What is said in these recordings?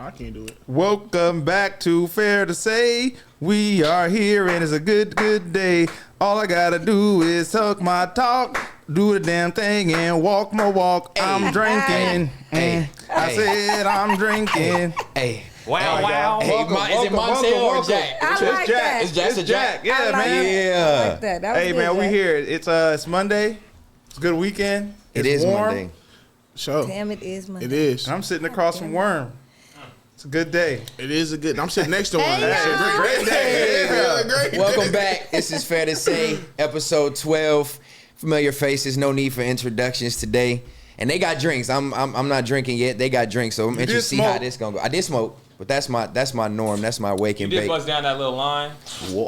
I can't do it. Welcome back to Fair to Say. We are here and it's a good day. All I gotta do is talk my talk, do the damn thing and walk my walk. Hey, I'm drinking. I said I'm drinking. Hey. Wow. Hey, is it Montel or Jack? It's Jack. It's Jack. Yeah, like man. Yeah. I like that. Hey, man, we here. It's Monday. It's a good weekend. It is warm. Monday. So Damn, it is Monday. it is. And I'm sitting across from Worm. It's a good day. It is a good. I'm sitting next to one. Hey, Great day. Great day. Welcome back. This is Fair to Say, episode 12. Familiar faces, no need for introductions today. And they got drinks. I'm not drinking yet. They got drinks, so I'm interested to see how this gonna go. I did smoke, but that's my norm. That's my wake and You bake. did bust down that little line. Whoa.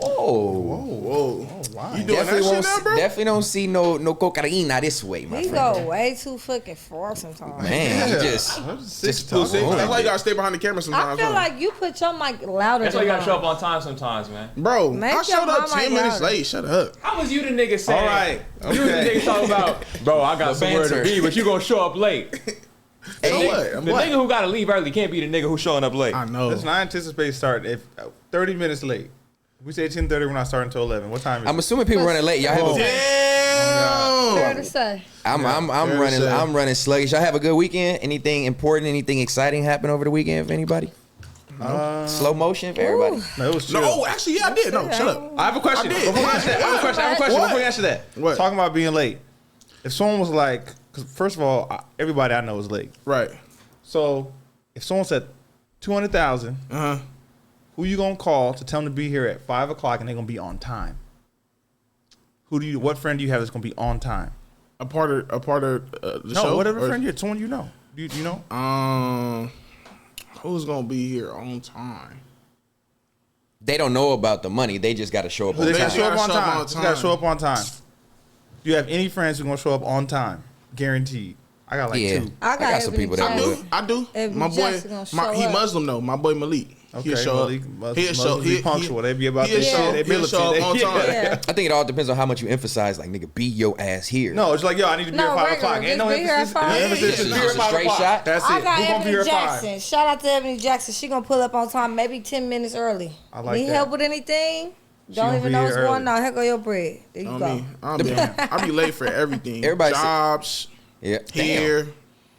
Oh, wow. You doing that Definitely shit now, bro? definitely don't see no cocaína this way, my He friend. go way too fucking far sometimes. Man, Yeah. just Cool. boom. That's why you gotta stay behind the camera I sometimes. feel huh? like you put your mic louder That's why than you gotta show up mine. on time sometimes, man. Bro, Make I your showed up mama 10 minutes louder. late. Shut up. How was you the nigga saying? All right. You was the Okay. nigga talking about, bro, I got The somewhere to banter. be, but you gonna show up late. So The what? nigga who gotta leave early can't be the nigga who's showing up late. I know. Listen, I anticipate starting if 30 minutes late. We say 10:30. We're not starting until 11. What time is I'm it? assuming people running late. Y'all have a, Fair Damn. to say. I'm running sluggish. Y'all have a good weekend. Anything important? Anything exciting happen over the weekend for anybody? Slow motion for everybody. No, it was chill. No, actually, yeah, I did. No, shut up. I have a question. I did. Before you answer that, I have a question. What? Before you answer that. What? Talking about being late. If someone was like, because first of all, everybody I know is late. Right. So if someone said 200,000, who you gonna call to tell them to be here at 5 o'clock and they're gonna be on time? What friend do you have that's gonna be on time? A part of the show. No, whatever Or- friend you're, someone you know. Do you know? Who's gonna be here on time? They don't know about the money. They just got to show up on They They gotta time. show up on gotta show up time. on They gotta time. show up on time. Do you have any friends who gonna show up on time? Guaranteed. I got like Yeah. two. I got some Ebony people that I do do. it. I do. If My boy, Jackson gonna show he up. Muslim though. My boy Malik. He'll show up. He'll show. Be punctual. They be about he'll their show- shit. They he'll show up on militant. time. Yeah. I think it all depends on how much you emphasize. Like, nigga, be your ass here. No, it's like, yo, I need to be No, here at 5 regular. o'clock. Ain't Just no be here at emphasis. 5. Emphasis Yeah, just be yeah, here at just a 5 straight o'clock. shot. That's it. I got Who gonna be here Ebony at 5? Jackson. Shout out to Ebony Jackson. She gonna pull up on time, maybe 10 minutes early. I like Need that. help with anything? Don't gonna even be know here what's early. going on. Here go your bread. There you I go. mean, I be late for everything. Everybody say- jobs Yeah. here.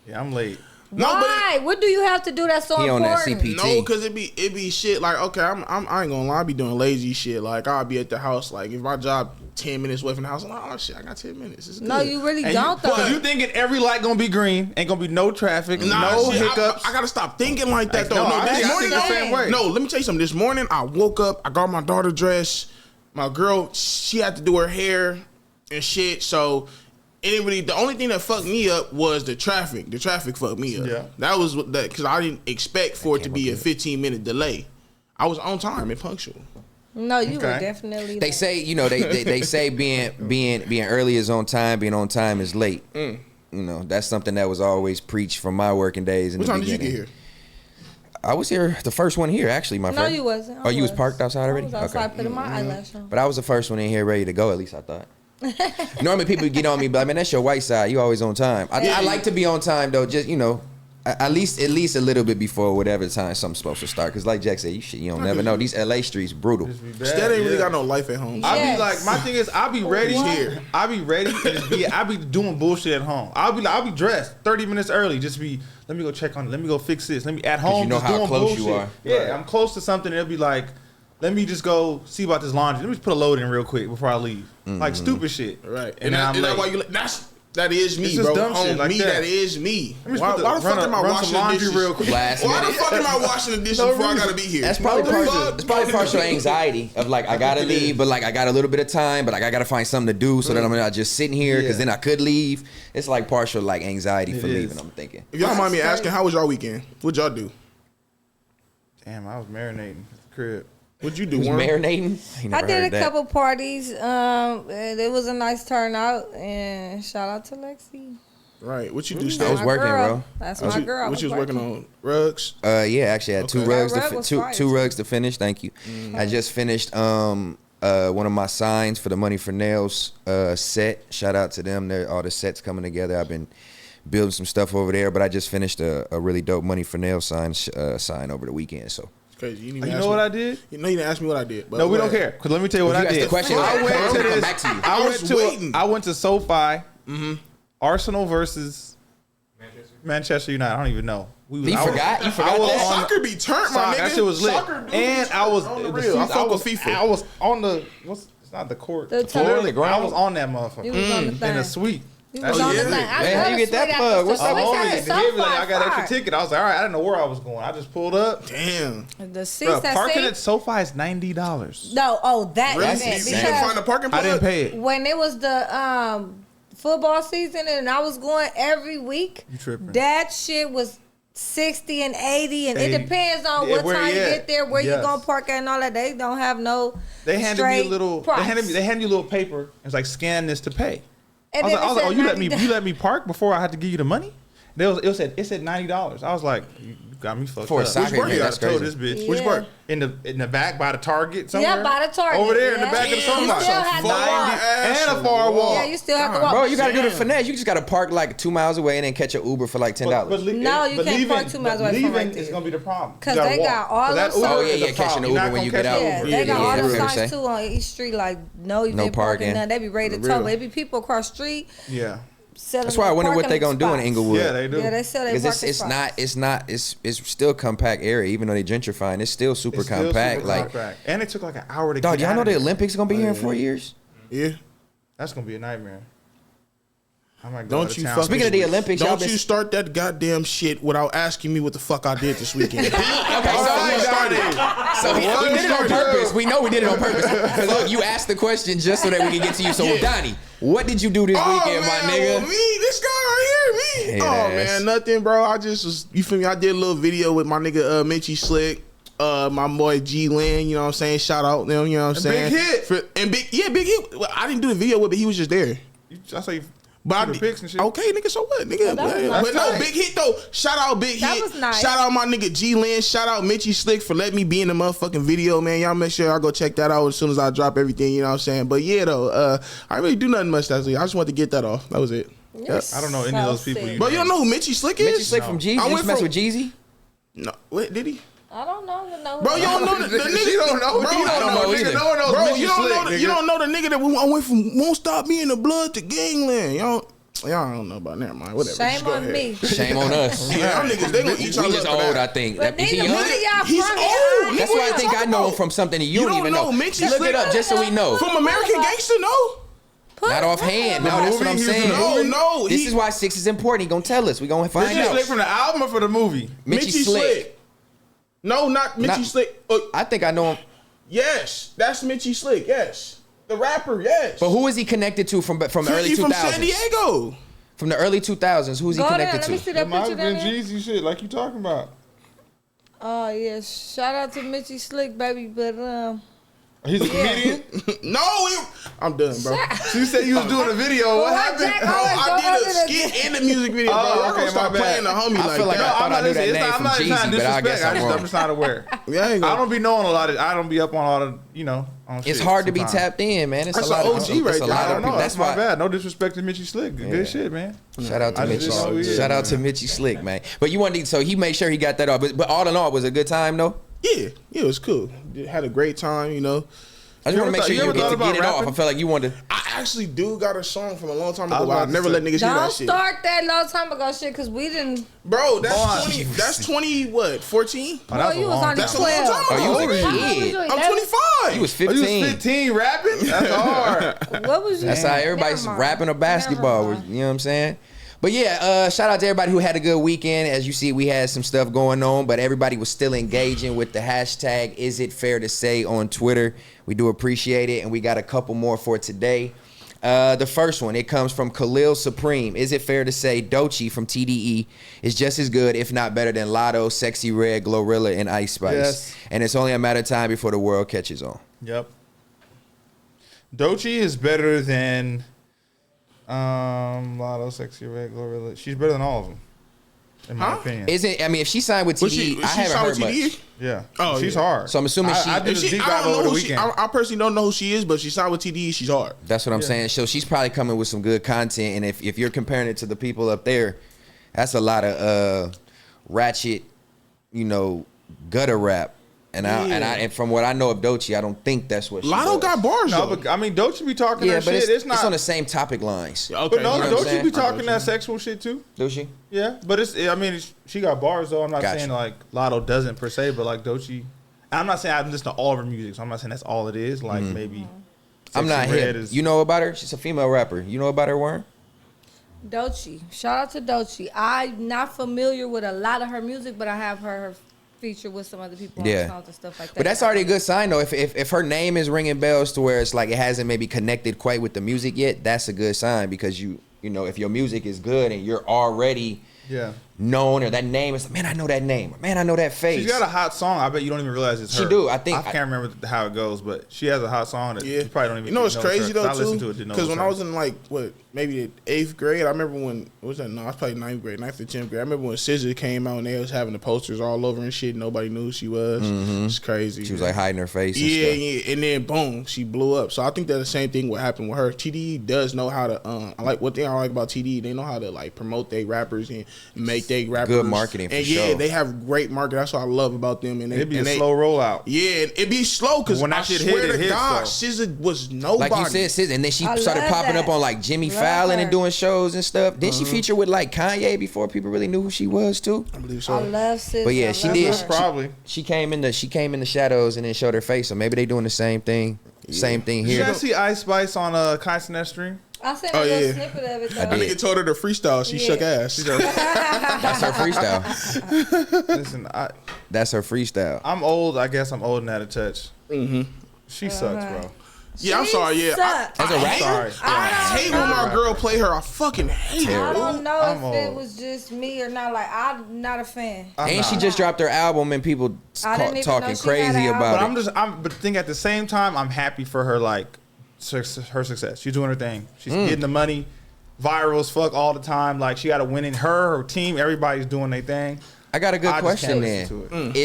Yeah, I'm late. No, but Why? What do you have to do that's so He on that important? CP. no, cause it be shit like okay, I ain't gonna lie, I be doing lazy shit. Like I'll be at the house, like if my job 10 minutes away from the house, I'm like, oh shit, I got 10 minutes. It's No, good. you really And don't though. Cause you thinking every light gonna be green, ain't gonna be no traffic, no shit, hiccups. I gotta stop thinking like that though. No, No, I this think morning, the same way. no, let me tell you something. This morning, I woke up, I got my daughter dressed. My girl, she had to do her hair and shit. So it didn't really. The only thing that fucked me up was the traffic. The traffic fucked me up. Yeah. That was what that because I didn't expect for it to be a 15-minute delay. I was on time and punctual. No, you were Okay. definitely. They late. say, you know, they say being early is on time, being on time is late. You know, that's something that was always preached from my working days in What the time did you beginning. get here? I was here, the first one here, actually, my No, friend. you wasn't. Oh, you was parked outside already? I was outside Okay. putting my eyelash on. But I was the first one in here ready to go, at least I thought. Normally people get on me, but I mean, that's your white side. You always on time. I like to be on time, though, just, you know, at least a little bit before whatever time something's supposed to start. Because like Jack said, you don't never know. These LA streets brutal. Stat ain't really got no life at home. I Yes. be like, my thing is, I be ready Here. I be ready and just be. I be doing bullshit at home. I'll be dressed 30 minutes early. Just be. Let me go check on it. Let me go fix this. Let me at home. you know just how doing close bullshit. you are. Yeah, Right. I'm close to something. It'll be like, let me just go see about this laundry. Let me just put a load in real quick before I leave. Like stupid shit. Right. And, And, then I'm that late. why you that is me, It's just bro. dumb shit On like me, that. that is me. Let me just Why put the fuck am I run washing some the laundry dishes? real quick. Last Why the minute. fuck am I washing the dishes No before I reason. gotta be here? That's probably Fuck. it's probably partial anxiety of like I gotta leave, but like I got a little bit of time, but like I gotta find something to do so that I'm not just sitting here because then I could leave. It's like partial like anxiety for is. leaving. I'm thinking. If y'all mind me asking, how was y'all weekend? What'd y'all do? Damn, I was marinating at the crib. What'd you do, Who's Warren? marinating? ain't I never did heard a that. couple parties. It was a nice turnout, and shout out to Lexi. Right. What you do, I was Stan? My working, girl. bro. That's What my you, girl. what you was working on? Rugs? Yeah, actually I had two Okay. rugs That to rug was two fire, two too. rugs to finish. Thank you. I just finished one of my signs for the Money for Nails set. Shout out to them. They're all the sets coming together. I've been building some stuff over there. But I just finished a really dope Money for Nail sign over the weekend. So It's crazy. You know what I did? You know you didn't ask me what I did. But No, we don't care. Cause let me tell you what I asked did. the question, I went I'm to gonna come this. back to you. I went to SoFi. Arsenal versus Manchester United. I don't even know. You forgot I was that? on Soccer be turned, my nigga. That shit was lit. Soccer do And be I was on the the real. seats, I fuck with FIFA. I was on the it's not the court. The turf. Literally, I was on that motherfucker You was on the thing. in a suite. You That's was on the lit. thing. I Man, how love you get that sweet plug? after What's so up? we I'm on had it. it And so he was like, I far got an extra apart. ticket. I was like, all right, I didn't know where I was going. I just pulled up. Damn. The seats Bro, that parking seat. at SoFi is $90. No, that Really? event You didn't find a because parking I plug? didn't pay it. when it was the football season and I was going every week, You tripping. that shit was 60 and 80 and it 80. depends on Yeah, what where time you you at? get there, where you Yes. gonna park at and all that. They don't have no They handed me a straight little. price. They handed you a little paper. It's like scan this to pay. And I was then like, it oh, said you $90. let me park before I had to give you the money? It said $90. I was like, you got me fucked For a up. soccer Which event, I that's told crazy. this bitch. Yeah. Which part? In the back by the Target somewhere. Yeah, by the Target, Over there in the yeah. back of the Damn, SoFi. You still have to walk. And a far wall. Yeah, you still have to walk. Bro, you gotta do the Damn. finesse. You just gotta park like 2 miles away and then catch an Uber for like $10. No, you can't park 2 miles away from leaving right is there. gonna be the problem. 'Cause You gotta they walk. got all 'Cause that them Uber signs. is Oh, yeah, the catching problem. the You're Uber not when gonna you get catch out. an Yeah, Uber. they got all fair the to signs say. too on each street, like no event parking. parking. None. They be ready to For tow. real. But it be people across the street Yeah. selling. That's why I wonder what they parking gonna do in spots. Inglewood. Yeah, they do. Yeah, they sell their Because parking spots. it's still compact area, even though they gentrifying. It's still super It's still compact. super like, compact. And it took like an hour to dog, get y'all out know of the there. Olympics gonna be here in 4 years. Yeah. That's gonna be a nightmare. I might go Don't out of you town. fuck Speaking of the Olympics, y'all Don't been you start that goddamn shit without asking me what the fuck I did this weekend. Okay, Alright, so we did it on purpose. We know we did it on purpose. Because look, you asked the question just so that we can get to you. So, Donnie, what did you do this weekend, my nigga? Well, me, this guy right here, me. Head Oh ass. man, nothing, bro. I just was, you feel me? I did a little video with my nigga Mitchy Slick, my boy G Lynn. You know what I'm saying? Shout out them. You know what I'm saying? Big Hit. Big Hit. Well, I didn't do the video with, but he was just there. I say But I the did- pics and shit. Okay, nigga, so what, nigga? that was Man, nice. but no, That's Big Hit though. Shout out Big That Hit. was nice. Shout out my nigga G Lynn. Shout out Mitchy Slick for letting me be in the motherfucking video, man. Y'all make sure y'all go check that out as soon as I drop everything. You know what I'm saying? But yeah, though, I really do nothing much that week. I just wanted to get that off. That was it. You're I don't know any of those so people sick. you Bro, you don't know who Mitchy Slick is? Mitchy Slick from Jeezy. I You went mess from- with Jeezy? No, what did he? I don't know. Bro, you don't know the nigga. She don't know. Bro, He I don't know either. either. No one knows Bro, Mitchy you don't Slick, know. You nigga. don't know the nigga that I went from won't stop me in the blood to gangland. Y'all don't know about. Never mind. Whatever. Shame Just go on ahead. me. Shame on us. Yeah, y'all niggas, they gonna eat y'all We just up for old, that. I think. But Is he neither young? one of y'all He's from old. here. That's What why you I think I talking know him about? from something that you You don't even know. Mitchy Look Slick it up just so we know. from American Gangster. No. Not offhand. No, that's what I'm movie, he was saying. in the movie? No, This he- is why 6 is important. He gonna tell us. We gonna find Mitchy out. Slick from the album or for the movie? Mitchy Slick. No, not Mitchy Not- Slick. I think I know him. Yes, that's Mitchy Slick. Yes, the rapper. Yes. But who is he connected to from the early He 2000s? from San Diego. From the early 2000s, who's he Go there. connected Let me to? see that Might picture have down been there. Jeezy shit like you talking about. Oh yeah, shout out to Mitchy Slick, baby. But He's a comedian. No, I'm done, bro. You said you was doing a video. What Well, happened? Jack, Bro, I did a Go to skit and a music video, bro. Oh, Y'all okay, gonna start my bad. playing the homie I like feel like that. I thought I knew that listening. name I'm from not trying Jeezy, to but I guess disrespect. I'm I'm just not aware. Yeah, I ain't I gonna. don't be knowing a lot of. I don't be up on all the. On It's shit hard to be sometimes. tapped in, man. It's That's a lot an of OG it's right a there. lot I of don't know. people. That's That's my why. bad. No disrespect to Mitchy Slick. Good shit, man. Shout out to I Mitchy. just know who he is, Shout out to man. Mitchy Slick, man. But you wanted, so he made sure he got that off. But all in all, it was a good time, though. Yeah, it was cool. Had a great time, you know. I just You want to make ever sure thought- you you get ever to thought get it about off. I rapping? felt like you wanted. I actually do got a song from a long time I ago, was but I about to never say. let niggas hear don't that shit. start that long time ago shit, because we didn't. Bro, that's Boy. 20. That's 20. What? 14? Oh, that Boy, you was long only time. That's a long 12. time Oh, ago. you was nigga. a How old was kid. you? I'm 11? 25. You was Oh, you 15. was 15 rapping? That's hard. What was you? That's how everybody's Never mind. rapping or basketball. Never mind. You know what I'm saying? But yeah, shout out to everybody who had a good weekend. As you see, we had some stuff going on, but everybody was still engaging with the hashtag Is It Fair to Say on Twitter. We do appreciate it, and we got a couple more for today. The first one, it comes from Khalil Supreme. Is it fair to say Doechii from TDE is just as good, if not better, than Lotto, Sexy Red, Glorilla, and Ice Spice? Yes. And it's only a matter of time before the world catches on. Yep. Doechii is better than Lotto, Sexy Red, Glorilla. She's better than all of them, in my opinion. Isn't I mean, if she signed with Was TDE, she I haven't signed heard with much. TDE? Yeah. Oh, she's yeah. hard. So I'm assuming she- I did If a she, deep I dive don't over know the who she, weekend. I personally don't know who she is, but she signed with TDE. She's hard. That's what I'm saying. So she's probably coming with some good content, and if you're comparing it to the people up there, That's a lot of ratchet, you know, gutter rap. And from what I know of Doechii, I don't think that's what she Lotto does. got bars No, though. but I mean, Doechii be talking Yeah, that but shit. It's not on the same topic lines. Okay, But no, you know what I'm Doechii saying? be talking that sexual shit too. Doechii? Yeah, but she got bars though. I'm not Gotcha. saying like Lotto doesn't per se, but like Doechii. I'm not saying I listen to all of her music, so I'm not saying that's all it is. Like maybe. I'm not Sexy hip. Red is- You know about her? She's a female rapper. You know about her, Warren? Doechii. Shout out to Doechii. I'm not familiar with a lot of her music, but I have heard her feature with some other people on Yeah. songs and stuff like that. But that's already a good sign, though. If her name is ringing bells to where it's like it hasn't maybe connected quite with the music yet, that's a good sign because you know if your music is good and you're already known or that name is man, I know that name. Man, I know that face. She's got a hot song. I bet you don't even realize it's her. She do. I think- I can't remember how it goes, but she has a hot song that you probably don't even. You know what's crazy her. though I listened to too? it, didn't know Because it was when I her. was in like maybe the 8th grade, I remember when what was that? No, I was probably 9th grade, 9th or 10th grade. I remember when SZA came out and they was having the posters all over and shit. Nobody knew who she was. It's crazy. She was like hiding her face. And Yeah, stuff. yeah, and then boom, she blew up. So I think that the same thing what happened with her. TDE does know how to. I like one thing I like about TDE. They know how to like promote their rappers and make their rappers Good marketing for and sure. yeah, they have great marketing. That's what I love about them. And It'd be and a slow rollout. Yeah, it'd be slow because When that I shit swear hit, it to hits, God, though. SZA was nobody. Like you said, SZA, and then she I started love popping that. up on like Jimmy Love Fallon and her. doing shows and stuff. Didn't she feature with like Kanye before people really knew who she was too? I believe I so. love SZA. But yeah, I she love did. her. Probably. She came in the shadows and then showed her face. So maybe they doing the same thing. Same thing Did you here. guys see Ice Spice on Constant stream? I sent Oh, a little yeah. snippet of it though. I I did. nigga told her to freestyle. She Yeah. shook ass. That's her freestyle. Listen, That's her freestyle. I'm old. I guess I'm old and out of touch. She sucks, bro. Yeah, I'm sorry. Yeah, sucks. As a rapper? Sorry. I hate when my girl play her. I fucking hate I her. don't know I'm if it old. was just me or not. Like, I'm not a fan. And she just dropped her album and people I didn't even talking know she had crazy an about album. it. But the thing at the same time, I'm happy for her, like, her success. She's doing her thing. She's getting the money, viral as fuck all the time. Like, she got to win in her team. Everybody's doing their thing. I got a good I just question can't then. listen to it.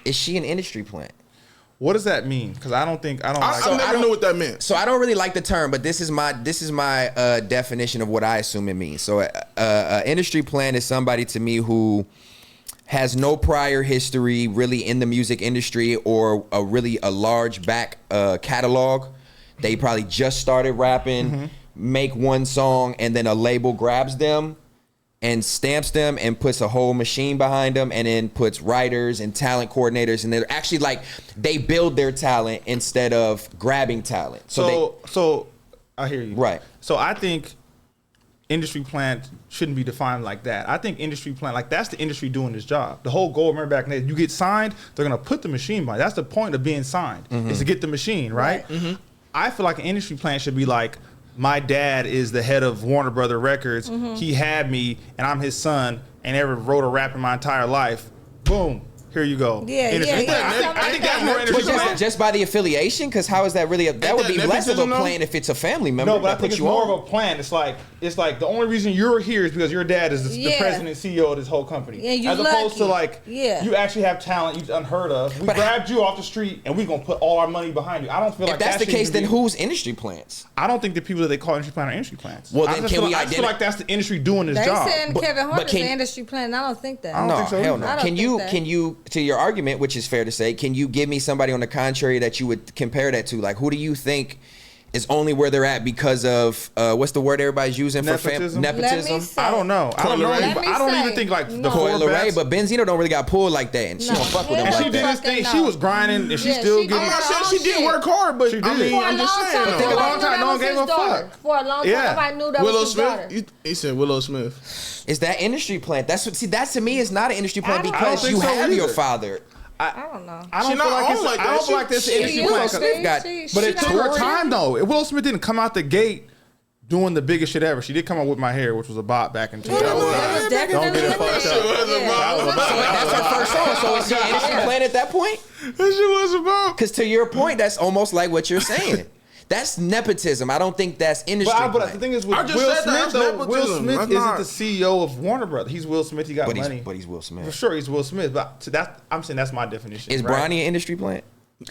Is she an industry plant? What does that mean? Because I don't like I never knew what that meant. So I don't really like the term, but this is my definition of what I assume it means. So industry plant is somebody to me who has no prior history really in the music industry or a large back catalog. They probably just started rapping, make one song, and then a label grabs them and stamps them and puts a whole machine behind them and then puts writers and talent coordinators, and they're actually like they build their talent instead of grabbing talent. So I hear you. Right. So I think industry plant shouldn't be defined like that. I think industry plant, like that's the industry doing this job. The whole goal, remember back then, you get signed, they're gonna put the machine behind. That's the point of being signed, is to get the machine, right? I feel like an industry plant should be like, my dad is the head of Warner Brother Records. He had me, and I'm his son, and never wrote a rap in my entire life. Boom. Here you go. Yeah, Industry yeah, plant. yeah. I think that's more But industry plant. just by the affiliation, because how is that really? That would that be less of a nepotism, though? plan if it's a family member. No, but I that think puts it's you more on. of a plan. It's like the only reason you're here is because your dad is the Yeah. president and CEO of this whole company. Yeah, you as opposed to lucky. like Yeah. you actually have talent you've unheard of. We But grabbed you off the street and we're gonna put all our money behind you. I don't feel If like that's that the case, should then be- who's industry plants? I don't think the people that they call industry plant are industry plants. Well, I then just can feel we like, I just feel identi- like that's the industry doing this They job. saying But- Kevin but Hart is can- the industry plan. And I don't think that. I don't No, think so hell either. no. I don't Can think you that. to your argument, which is fair to say, can you give me somebody on the contrary that you would compare that to? Like, who do you think is only where they're at because of what's the word everybody's using for Nepotism? Let me nepotism? say- I don't know. I don't know. Let Anybody, me I don't say, even think like the no. Coy four Leray, best. but Benzino don't really got pulled like that, and she No. don't fuck with him And like she that. did this thing. no. She was grinding and she Yeah, still she getting. I'm did not her saying she own did shit. work hard, but She I did. mean, For a I'm long just time, saying. Think though. a long nobody time, knew no one that gave was a his daughter. fuck. For a long time, Yeah. nobody knew that Willow was his daughter. Smith. He said Willow Smith. Is that industry plant? That's what. See, that to me is not an industry plant I don't because think you so have your either. father. I don't know. I don't She feel not like on it's. like I that. don't feel like this She- industry Willow plant. Smith got- But it she took not her on time though. Will Smith didn't come out the gate doing the biggest shit ever. She did come out with My Hair, which was a bop back in 2000. It was definitely Don't get it a fucked thing. up. Yeah, it was a So thing. that's her first song. So is she an industry plant at that point? That shit was about. Because to your point, that's almost like what you're saying. That's nepotism. I don't think that's industry But plant. the thing is with I just Will said that, Smith that's though, Will nepotism. Smith That's isn't not- the CEO of Warner Brothers. He's Will Smith. He got but money. he's Will Smith. For sure, he's Will Smith. But to that, I'm saying that's my definition. Is right? Bronny an industry plant? No,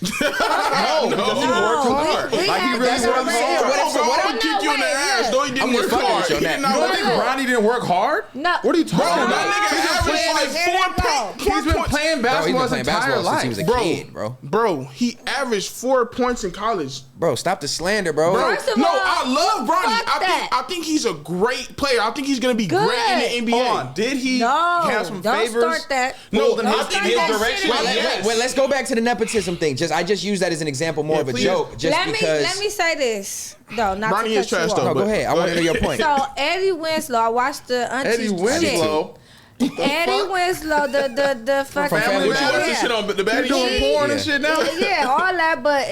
because he worked too hard. we Like he have- really that's worked what I'm saying. hard. What if- so what I'm if- gonna kick you in the Wait, ass. ass. No, he didn't I'm work just fucking hard. with you on He that. did not You work don't think hard. Bronny didn't work hard? No. What are you Bro, talking about? that nigga averaged There like we go. He's been playing Bro, he's basketball been his playing entire basketball since he was a life. kid, bro. Bro, he averaged 4 points in college. Bro, stop the slander, bro. Bro, First of no, all, I love Bronny. fuck that. I think he's a great player. I think he's gonna be Good. great in the NBA. Hold on, did he No, have some don't favors? start that. No, Holding I his, think in his that direction? shit- Wait, Yes. wait, let's go back to the nepotism thing. I just use that as an example, more Yeah, of a please. joke, just because. Let me say this. No, not Bronny to is cut trash you though. off. No, go ahead. I want to know your point. So Eddie Winslow, I watched the auntie Eddie shit. Winslow. Eddie Winslow, the fucking Family What you watch Matters? this shit on the baddie Doing shit? porn and shit now? Yeah, all that. But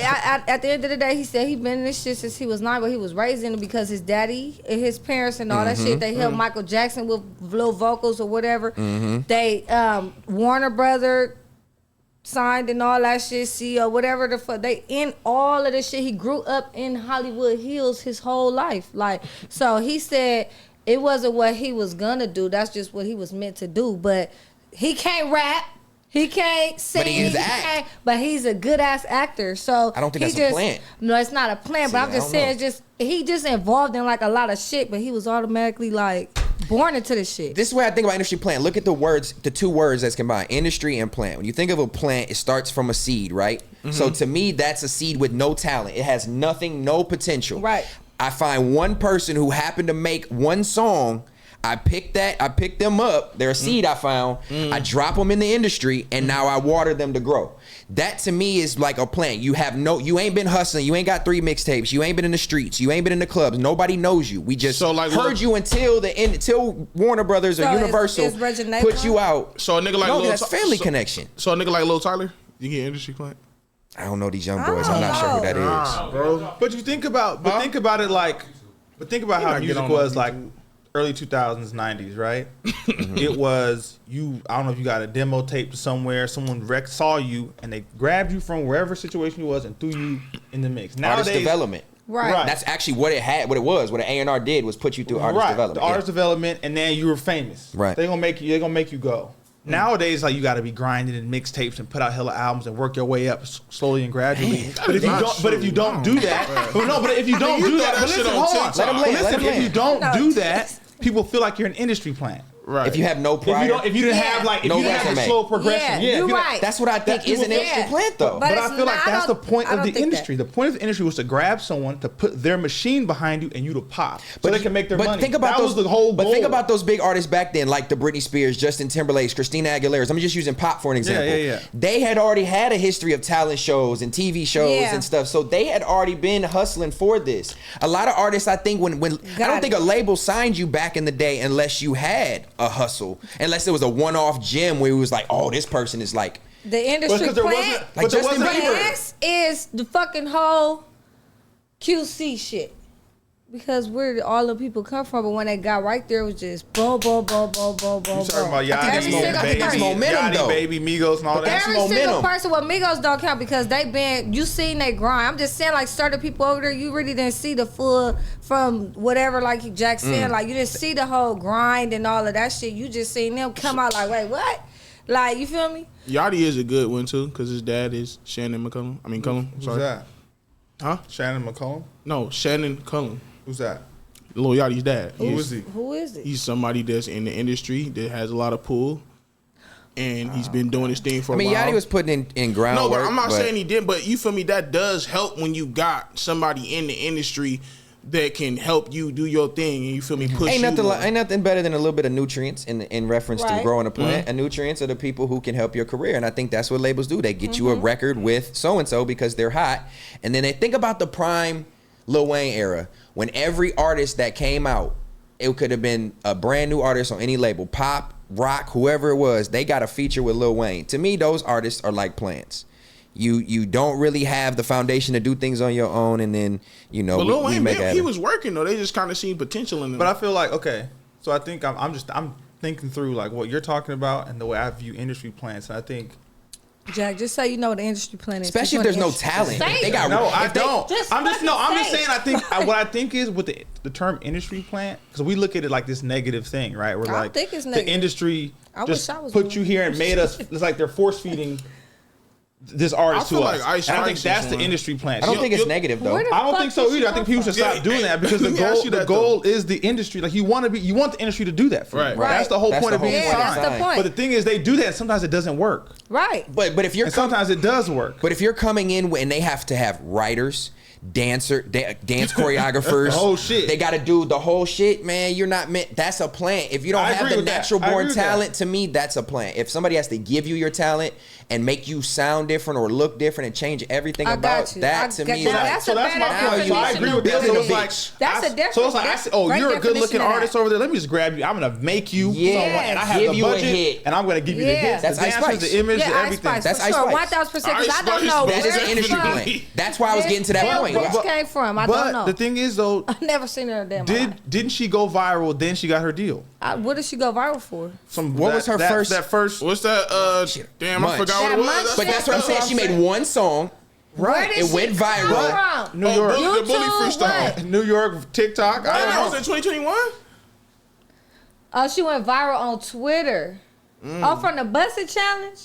at the end of the day, he said he been in this shit since he was 9, but he was raised in it because his daddy and his parents and all that shit. They helped Michael Jackson with little vocals or whatever. They Warner Brother signed and all that shit. CEO, whatever the fuck. They in all of this shit. He grew up in Hollywood Hills his whole life. Like, so he said it wasn't what he was gonna do. That's just what he was meant to do. But he can't rap. He can't sing. But he is act. But he's a good ass actor. So I don't think he that's a plant. No, it's not a plan. But See, I'm just I saying, don't it's just he just involved in like a lot of shit. But he was automatically like born into this shit. This is where I think about industry plant. Look at the words, the two words that's combined, industry and plant. When you think of a plant, it starts from a seed, right? So to me, that's a seed with no talent. It has nothing, no potential. Right. I find one person who happened to make one song. I pick them up. They're a seed I found. I drop them in the industry, and now I water them to grow. That to me is like a plant. You ain't been hustling. You ain't got 3 mixtapes. You ain't been in the streets. You ain't been in the clubs. Nobody knows you. We just So, like, heard look- you until Warner Brothers or So Universal is Reggie put Napalm? you out. So a nigga like No, Lil that's Ty- family so- connection. So a nigga like Lil Tyler, you get industry plant. I don't know these young boys. I'm not sure who that is. Nah, bro. But you think about, think about it like, think about how not get music on was my like early 2000s, 90s, right? It was I don't know if you got a demo tape somewhere, someone saw you and they grabbed you from wherever situation you was and threw you in the mix. Artist Nowadays, development. Right. That's actually what it was. What an A&R did was put you through artist right, development. the artist development, and then you were famous. Right. They're gonna make you go. Nowadays, like you got to be grinding in mixtapes and put out hella albums and work your way up slowly and gradually. But if you don't do that, but if you don't do that, that but shit listen, on hold on. TikTok. Let 'em But land, let listen, 'em if you land. don't No, do that, people feel like you're an industry plant. Right. If you have no prior, If you didn't have like if No you didn't have a resume. slow progression, Yeah, if you're you right. that's what I think That is an people- industry Yeah. plant, though. But But I it's feel like not- that's I the don't- point I of don't the think industry. that. The point of the industry was to grab someone to put their machine behind you and you to pop, so they can make their money. Think about that those. was the whole goal. But think about those big artists back then, like the Britney Spears, Justin Timberlake's, Christina Aguilera's. I'm just using pop for an example. yeah. They had already had a history of talent shows and TV shows Yeah. and stuff, so they had already been hustling for this. A lot of artists, I think, when I don't think a label signed you back in the day unless you had a hustle, unless it was a one-off gem where it was like, oh, this person is like. The industry because there plant. wasn't, Like but there Justin wasn't. Bieber. Next is the fucking whole QC shit. Because where all the people come from, but when they got right there, it was just boom, boom, boom, boom, boom, boom, You talking about I think Yachty, that's single Baby, that's momentum, Yachty, though. Baby, Migos, and all that. Every momentum. single person with Migos don't count because they been, you seen they grind. I'm just saying, like, certain people over there, you really didn't see the full, from whatever, like Jack said, like, you didn't see the whole grind and all of that shit. You just seen them come out like, wait, what? Like, you feel me? Yachty is a good one too, because his dad is Shannon McCullum. I mean Cullum. Who's Sorry. that? Huh? Shannon McCollum? No, Shannon Cullum. Who's that? Lil Yachty's dad. Who is he? Who is it? He's somebody that's in the industry that has a lot of pull, and he's been doing his thing for I mean, a while. Yachty was putting in no, groundwork. but I'm not saying he didn't. But you feel me? That does help when you got somebody in the industry that can help you do your thing, and you feel me? Push Ain't you. nothing better than a little bit of nutrients in reference to Right. growing a plant. And nutrients are the people who can help your career. And I think that's what labels do. They get you a record with so-and-so because they're hot. And then they think about the prime Lil Wayne era when every artist that came out, it could have been a brand new artist on any label, pop, rock, whoever it was, they got a feature with Lil Wayne. To me, those artists are like plants. You don't really have the foundation to do things on your own, and then But Lil we Wayne, make it he was working though. They just kind of seen potential in him. But I feel like, okay, so I think I'm thinking through like what you're talking about and the way I view industry plants. And I think Jack, just so you know what the industry plan is. especially if there's no talent. Say They it. got no, I if they- don't. Just I'm just fucking say saying. it. I think what I think is with the term industry plant, because we look at it like this negative thing, right? We're I don't like think it's the negative. industry I just wish I was put one. you here and made us. It's like they're force feeding this artist I feel to like us. Ice And I don't think Spice that's is the one. industry plant. I don't She- think it's negative though. Where the I don't fuck think so did she either. I think come people should from? stop doing that because the Let me ask goal you the that, goal is the industry. Like you want the industry to do that for Right. you. That's the whole That's point the of being whole Yeah, point. signed. that's the point. But the thing is, they do that. And sometimes it doesn't work, Right. But if you're and sometimes it does work. But if you're coming in and they have to have writers, dance choreographers, The whole shit. they got to do the whole shit, man. You're not meant. That's a plant. If you don't I have agree the with that. natural I born agree with that. talent, to me, that's a plant. If somebody has to give you your talent and make you sound different or look different and change everything I about got you. that, I to got me, that. is like, That's So a that's better my point. So I definition agree of with that. So building it's a like bitch. That's a different- So it's like that's oh, great you're a good definition looking of that. artist over there. Let me just grab you. I'm gonna make you Yes. someone, and I have Give the you a budget, hit. and I'm gonna give you the Yeah. hits, That's the Ice dancers, Spice. the image, Yeah, the Ice everything. Spice, That's for Ice sure, Spice. 1000%. Because Ice I don't Spice know is that is where an industry from plant. That's why I was getting to that this point. bitch came from. I don't know. But the thing is though, I never seen her a damn life. didn't she go viral? Then she got her deal. What did she go viral for? What was her first- That first. What's that? Damn, I Munch. forgot what That it Munch was. But that's what I'm saying. She made one song. Where did It she went come viral. from? New York, The bully YouTube, freestyle. what? New York, TikTok. I That don't was know. in 2021. Oh, she went viral on Twitter. Oh, from the Busted Challenge?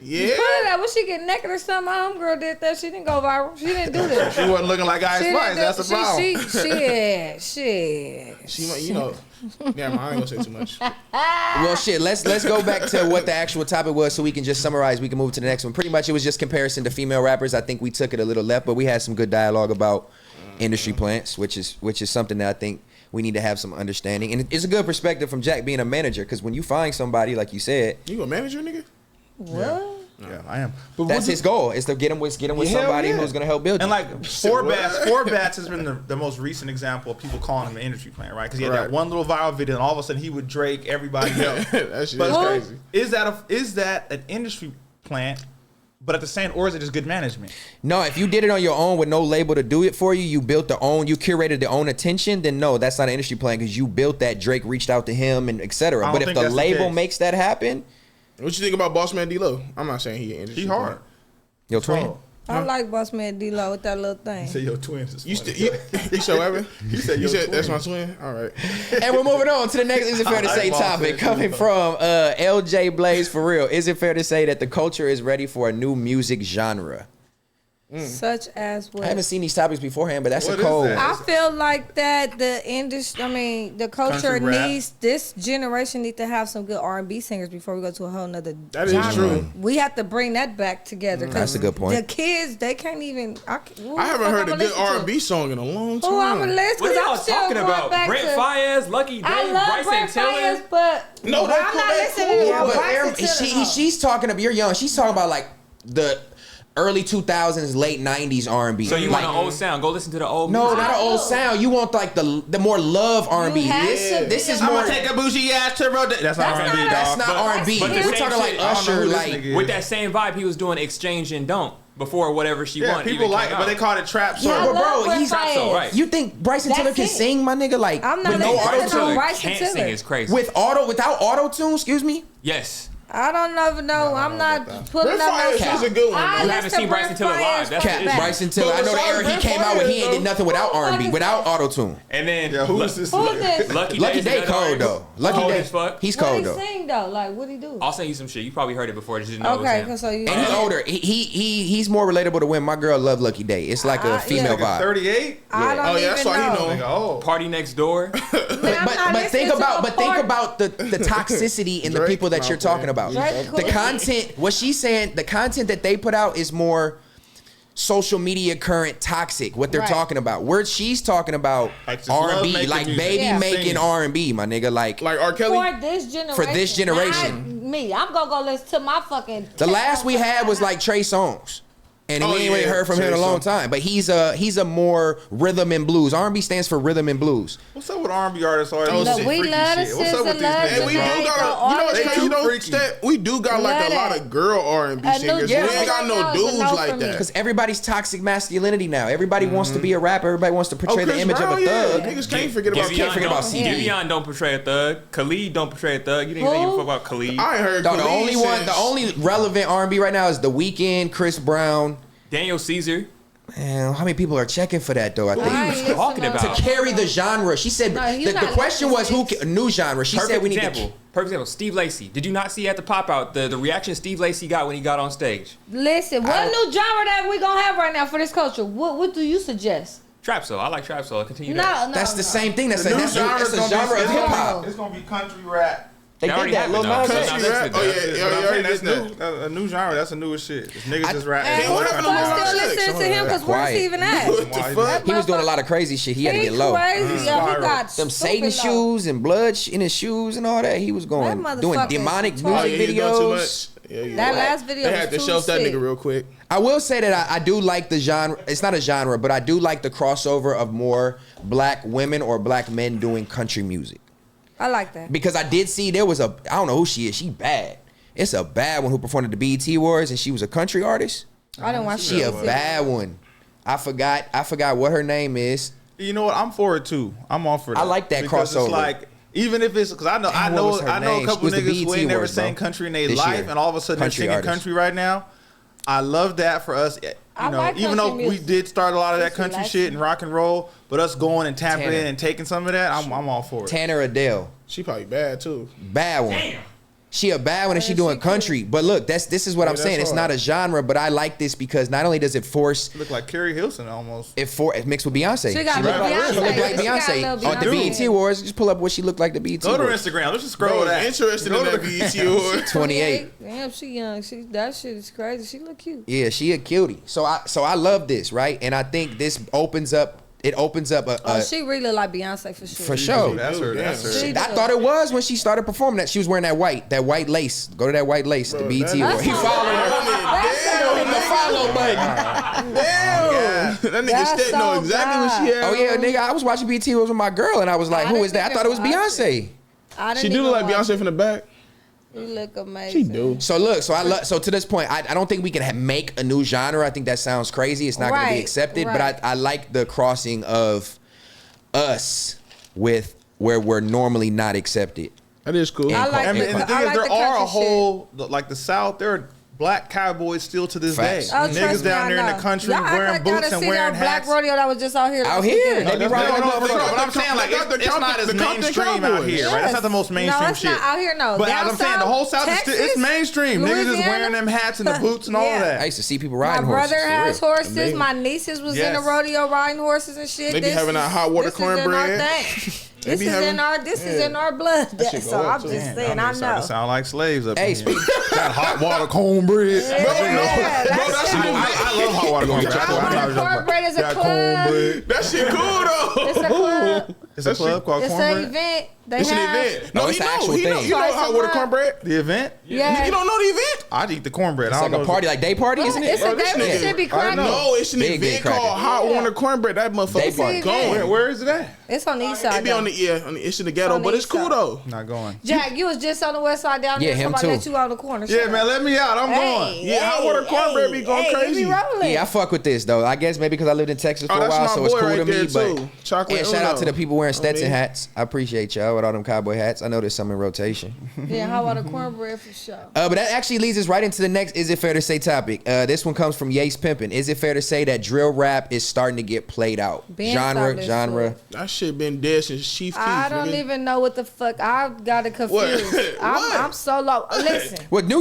Yeah. Put it up. Was she getting naked or something? My homegirl did that. She didn't go viral. She didn't do that. She wasn't looking like Ice She Spice. didn't do- That's the problem. Shit. She might, you know. Damn, I ain't gonna say too much. Well, shit. Let's go back to what the actual topic was, so we can just summarize. We can move to the next one. Pretty much, it was just comparison to female rappers. I think we took it a little left, but we had some good dialogue about industry plants, which is something that I think we need to have some understanding. And it's a good perspective from Jack being a manager, because when you find somebody, like you said, You a manager, nigga? What? Yeah, I am. But that's what's his goal, is to get him with Hell somebody yeah. who's gonna help build. And you. like Four Bats has been the most recent example of people calling him an industry plant, right? Because he had Right. that one little viral video, and all of a sudden he would Drake everybody else. That shit But is crazy. is that an industry plant? But at the same, or is it just good management? No, if you did it on your own with no label to do it for you, you built you curated the own attention, then no, that's not an industry plan, because you built that. Drake reached out to him and etc. I don't But if think the that's the label case. makes that happen, What you think about Boss Man D-Lo? I'm not saying he an industry. He hard. yo, twin. Oh. I like Boss Man D-Lo with that little thing. Say your twins is You funny. you so ever? He said your that's twin. my twin. All right. And we're moving on to the next. Is it fair to I say like topic Boss coming Man. from LJ Blaze for real? Is it fair to say that the culture is ready for a new music genre? Such as what? I haven't seen these topics beforehand, but that's What a is cold. that? I feel like that the industry, the culture Country rap. needs, this generation need to have some good R&B singers before we go to a whole nother That is genre. true. We have to bring that back together. 'cause That's a good point. The kids, they can't even. I haven't heard a good R&B song in a long time. Oh, I'm gonna listen What are because y'all I'm still talking going about? back Brent to. Fayez, Lucky Day, I love Bryson Brent Tiller. Fayez, but No, but I'm not listening to Yeah, but Bryson Tiller. she's talking about, you're young. She's talking about like the early 2000s, late 90s R&B. So you like, want an old sound? Go listen to the old No, music. not an old sound. You want like the more love R&B. You have This, to this be is a- more. I'm gonna take a bougie ass to road. That's not That's R&B, not- That's dog. not But- R&B. but the We're same talking like shit- I don't know Usher, who this like. nigga is. With that same vibe, he was doing Exchange and Don't before whatever she Yeah, wanted. people even like came it, but they out. call it trap Yeah, I song. But bro, love Brent he's Trap song, Fayez. right? You think Bryson Tiller That's can it. sing, my nigga? Like I'm not with no listening auto to tune. Bryson Can't sing Tiller. is crazy. Without auto tune, excuse me. Yes. I don't even know. I'm not pulling Brent up no Fayez song. is a good one. I You listen haven't to seen Bryson Brent Tiller live. Fayez That's front the to back. Bryson Tiller. But I know the besides era he Brent came out with. He ain't Fayez, did nothing without though. R&B, without auto tune. And then Yeah, who is this? Who's this? Lucky Lucky Day's Day another cold artist. though. Lucky Cold Day, as fuck. he's What cold he though. sing though? Like what he do? I'll send you some shit. You probably heard it before. Just didn't know Okay, it was him. so you. And he's older. He's more relatable to when my girl love Lucky Day. It's like a female yeah. vibe. 38. I don't Oh, yeah, even that's why he know. know. Nigga, oh. Party Next Door. Man, I'm not But think listening to about no think part- about the toxicity in the Drake? people that Nah, you're talking about. Drake The cool. content, what she's saying, the content that they put out is more social media current toxic. What they're Right. talking about. Where she's talking about Like just R&B, love making like music. baby Yeah. making Singing. R&B, my nigga. Like Like R. Kelly. For this generation. Not me. I'm gonna go listen to my fucking. the last we had was like Trey Songz. And Oh, we ain't really yeah, heard from him in a Trey long Songz. time. But he's a more rhythm and blues. R&B stands for rhythm and blues. What's up with R&B artists? Always Look, doing we freaky love the shit? What's up with sister, love these And we do niggas, Jamaica, got bro? you know what's They crazy too though? freaky. Steph, we do got like Love a lot that. of girl R&B A new singers. We generation ain't got no right now is a dudes no like for me. that. Because everybody's toxic masculinity now. Everybody wants to be a rapper. Everybody wants to portray the Chris image Brown, of a thug. Niggas can't forget about Can't forget about Kid. CD. Giveon don't portray a thug. Khalid don't portray a thug. You didn't think you Who? fuck about Khalid. I ain't heard No, the Khalid only one, since- the only relevant R&B right now is The Weeknd, Chris Brown. Daniel Caesar. Man, how many people are checking for that though? I think. I ain't talking listening about? To carry the genre. She said No, he's the not question was listening. new genre. She said Perfect we need example. Perfect example, Steve Lacy. Did you not see at the pop out the reaction Steve Lacy got when he got on stage? Listen, what new genre that we gonna have right now for this culture? What do you suggest? Trap soul. I like trap soul. Continue No, that. no, That's the same thing. That's The a new that's genre's a gonna genre be- of hip hop. It's gonna be country rap. They They did already that. have it Lil though. Nas Country X. Country rap. rap. Oh yeah, But yeah, I'm yeah. saying That's that's new. new. A new genre. That's a newest shit. It's niggas just And rapping. who what the happened fuck to still Lil Nas listening X? to him? Because where's he even at? What the fuck? He was doing a lot of crazy shit. He had to He get low. crazy. Yeah, he got Them stupid Satan low. shoes and blood in his shoes and all that. He was going That doing motherfucker demonic is music Oh, yeah, he doing too videos. much. Yeah. That last video They was had to too shelf that sick. nigga real quick. I will say that I do like the genre. It's not a genre, but I do like the crossover of more black women or black men doing country music. I like that. Because I did see there was I don't know who she is. She bad. It's a bad one who performed at the BET Awards and she was a country artist. I didn't watch She a that. bad one. I forgot what her name is. You know what? I'm for it too. I'm all for that. I like that because crossover. It's like even if it's because I Damn, what was her know a name? couple She was the niggas who BET ain't never Awards, sang bro. country in their This life, year. and all of a sudden they're Country singing artist. country right now. I love that for us. I You know, like even though country we music. did start a lot of that Listen, country listen. shit and rock and roll, but us going and tapping Tanner. in and taking some of that, I'm all for it. Tanner Adele. She probably bad too. Bad one. She a bad one and she Yeah, doing she country. But look, this is what I'm that's saying. It's hard. not a genre, but I like this because not only does it force Look like Carrie Hilson almost. it mixed with Beyonce. She got She little look like Beyonce. she look like She got Beyonce little on the Beyonce. BET Awards. Just pull up what she looked like the BET Go to her Awards. Instagram. Let's just scroll Bro, that. interested Go in to that the- BET award. 28. Damn, she young. That shit is crazy. She look cute. Yeah, she a cutie. So I love this, right? And I think this opens up Oh, she really look like Beyonce for sure. for sure. That's her. That's her. She I do. thought it was when she started performing that. She was wearing that white lace. Go to that white lace, the BET that- Award. He followed her. Hit the follow Damn. button. That nigga That's Stet know so exactly what she had. Oh yeah, on. nigga, I was watching BET Awards with my girl, and I was like, I "Who didn't is that?" I even thought it was watch Beyonce. I didn't She do even look like watch Beyonce from the back. You look amazing. She do. So look, so to this point, I don't think we can make a new genre. I think that sounds crazy. It's not going to be Right, accepted. right. But I like the crossing of us with where we're normally not accepted. That is cool. I like And the- the thing I is, like there the are a country whole like the South. There are black cowboys still to this Facts. day. Oh, Niggas trust me, down I there in know. the country Y'all act wearing like y'all boots done and seen wearing that Black hats. rodeo that was just out here. Out last here, weekend. they be riding like But motherfuckers. I'm saying like it's not as mainstream out here, right? That's not the most mainstream No, it's shit. not out here. No, But down as I'm saying, the whole South is still, it's Texas, mainstream. Niggas is Louisiana. wearing them hats and the boots and all Yeah. of I that. used to see people My riding horses. brother for has real. horses. Amazing. My nieces was in Yes. the rodeo riding horses and shit. They be This having that is- hot water this is in our cornbread. thing. They This be is having- in our blood. shit So go up, I'm too. just Man, saying, y'all I niggas starting know. to sound like slaves up Hey, in speak. here. Got hot water cornbread. Yeah, that shit I love hot water cornbread. Hot water cornbread is a Got club. cornbread. That shit cool though. It's a club. It's a club called It's an cornbread. event. They It's an have. event. No, No, it's he an know. actual He know. thing. You know Twice hot a water month. cornbread. The event? Yeah. You don't know the event? I'd eat the cornbread. It's I like don't a know. party, like day party, isn't It's it? a this day. nigga- It should be I cracking. know. No, it's an Big event cracking. called Hot Yeah. Water Cornbread. That They motherfucker party. going. Where is it at? It's on the east side. It be on though. it's in the ghetto, on but the it's east cool side. though. Not going. Jack, you was just on the west side down Yeah, there. him Somebody too. let you out the corner. Yeah, Shut man, up. let me out. I'm going. Yeah, hot water cornbread be going hey, crazy. You be rolling. Yeah, I fuck with this though. I guess maybe because I lived in Texas for Oh, a that's while, my so it's boy cool right to me. there, But too. Chocolate yeah, shout out Uno. to the people wearing Stetson me. hats. I appreciate y'all with all them cowboy hats. I know there's some in rotation. Yeah, how about a cornbread for sure? But that actually leads us right into the next "Is it fair to say" topic. This one comes from Yace Pimpin'. Is it fair to say that drill rap is starting to get played out? Ben started this Genre. shit. That shit been dead since Chief Keef. I don't nigga. even know what the fuck. I got it confused. What? I'm so low. Listen. Well, New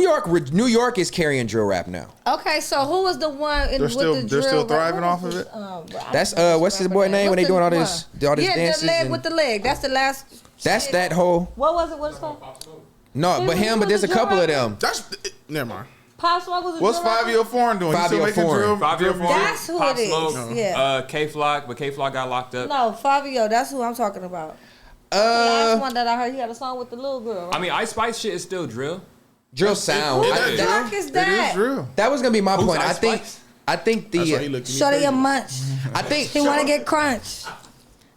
York is carrying drill rap now. Okay, so who was the one in, They're with still- the they're drill still rap? thriving What off was of this? it? I That's, don't know what's his rapper boy name. name when they What's doing all the this- one? all this yeah, dances the leg and- with the leg. That's the last. That's shit. that whole. What was it? What's it called? No, but He him. was But there's a a drill couple of rapper? them. That's never mind. Pop Smoke was a What's drill rapper? 5 Year Foreign doing? He still 5 Year making Foreign. drill? 5 Year Foreign. That's who Pop it is. Smoke, Yeah. K Flock, but K Flock got locked up. No, Fabio. That's who I'm talking about. The last Uh, one that I heard, he had a song with the little girl. Right? I mean, Ice Spice shit is still drill. drill sound. who it I- the is. that, fuck is It that? is real. that was gonna be my Who's point. Ice Spice? I think That's why he the. looked at me Shorty crazy. a munch. I think. He want to get crunch.